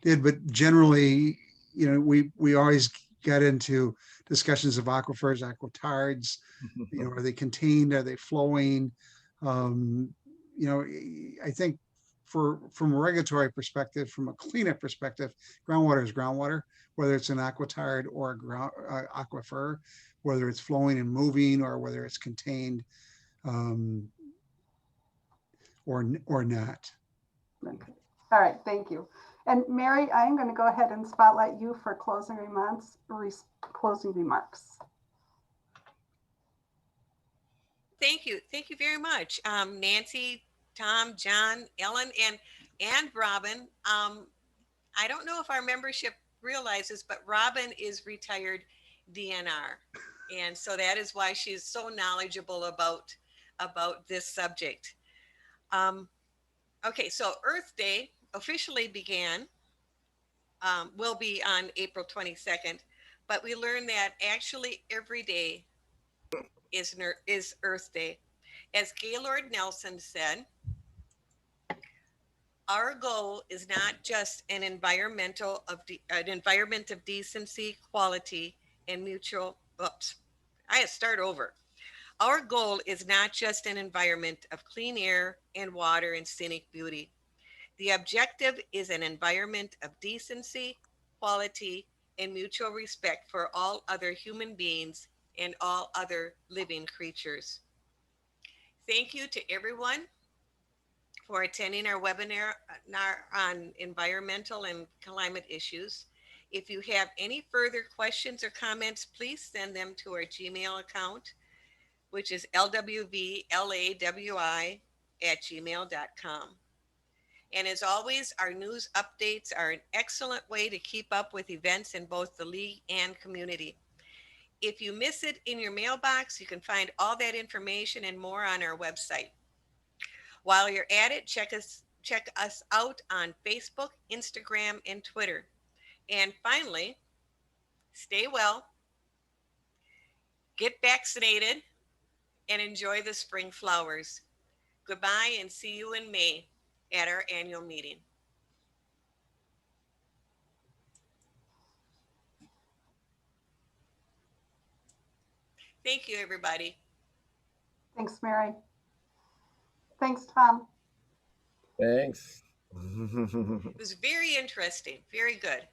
did, but generally, you know, we always got into discussions of aquifers, aquatards. You know, are they contained? Are they flowing? You know, I think from a regulatory perspective, from a cleanup perspective, groundwater is groundwater, whether it's an aquatard or a aquifer, whether it's flowing and moving or whether it's contained. Or not. Okay. All right, thank you. And Mary, I am going to go ahead and spotlight you for closing remarks. Thank you very much, Nancy, Tom, John, Ellen, and Robin. I don't know if our membership realizes, but Robin is retired DNR, and so that is why she's so knowledgeable about this subject. Okay, so Earth Day officially began, will be on April 22nd, but we learned that actually every day is Earth Day. As Gaylord Nelson said, our goal is not just an environment of decency, quality, and mutual, oops, I had to start over. Our goal is not just an environment of clean air and water and scenic beauty. The objective is an environment of decency, quality, and mutual respect for all other human beings and all other living creatures. Thank you to everyone for attending our webinar on environmental and climate issues. If you have any further questions or comments, please send them to our Gmail account, which is lwvlawi@gmail.com. And as always, our news updates are an excellent way to keep up with events in both the league and community. If you miss it in your mailbox, you can find all that information and more on our website. While you're at it, check us out on Facebook, Instagram, and Twitter. And finally, stay well, get vaccinated, and enjoy the spring flowers. Goodbye, and see you in May at our annual meeting. Thank you, everybody. Thanks, Mary. Thanks, Tom. Thanks. It was very interesting, very good.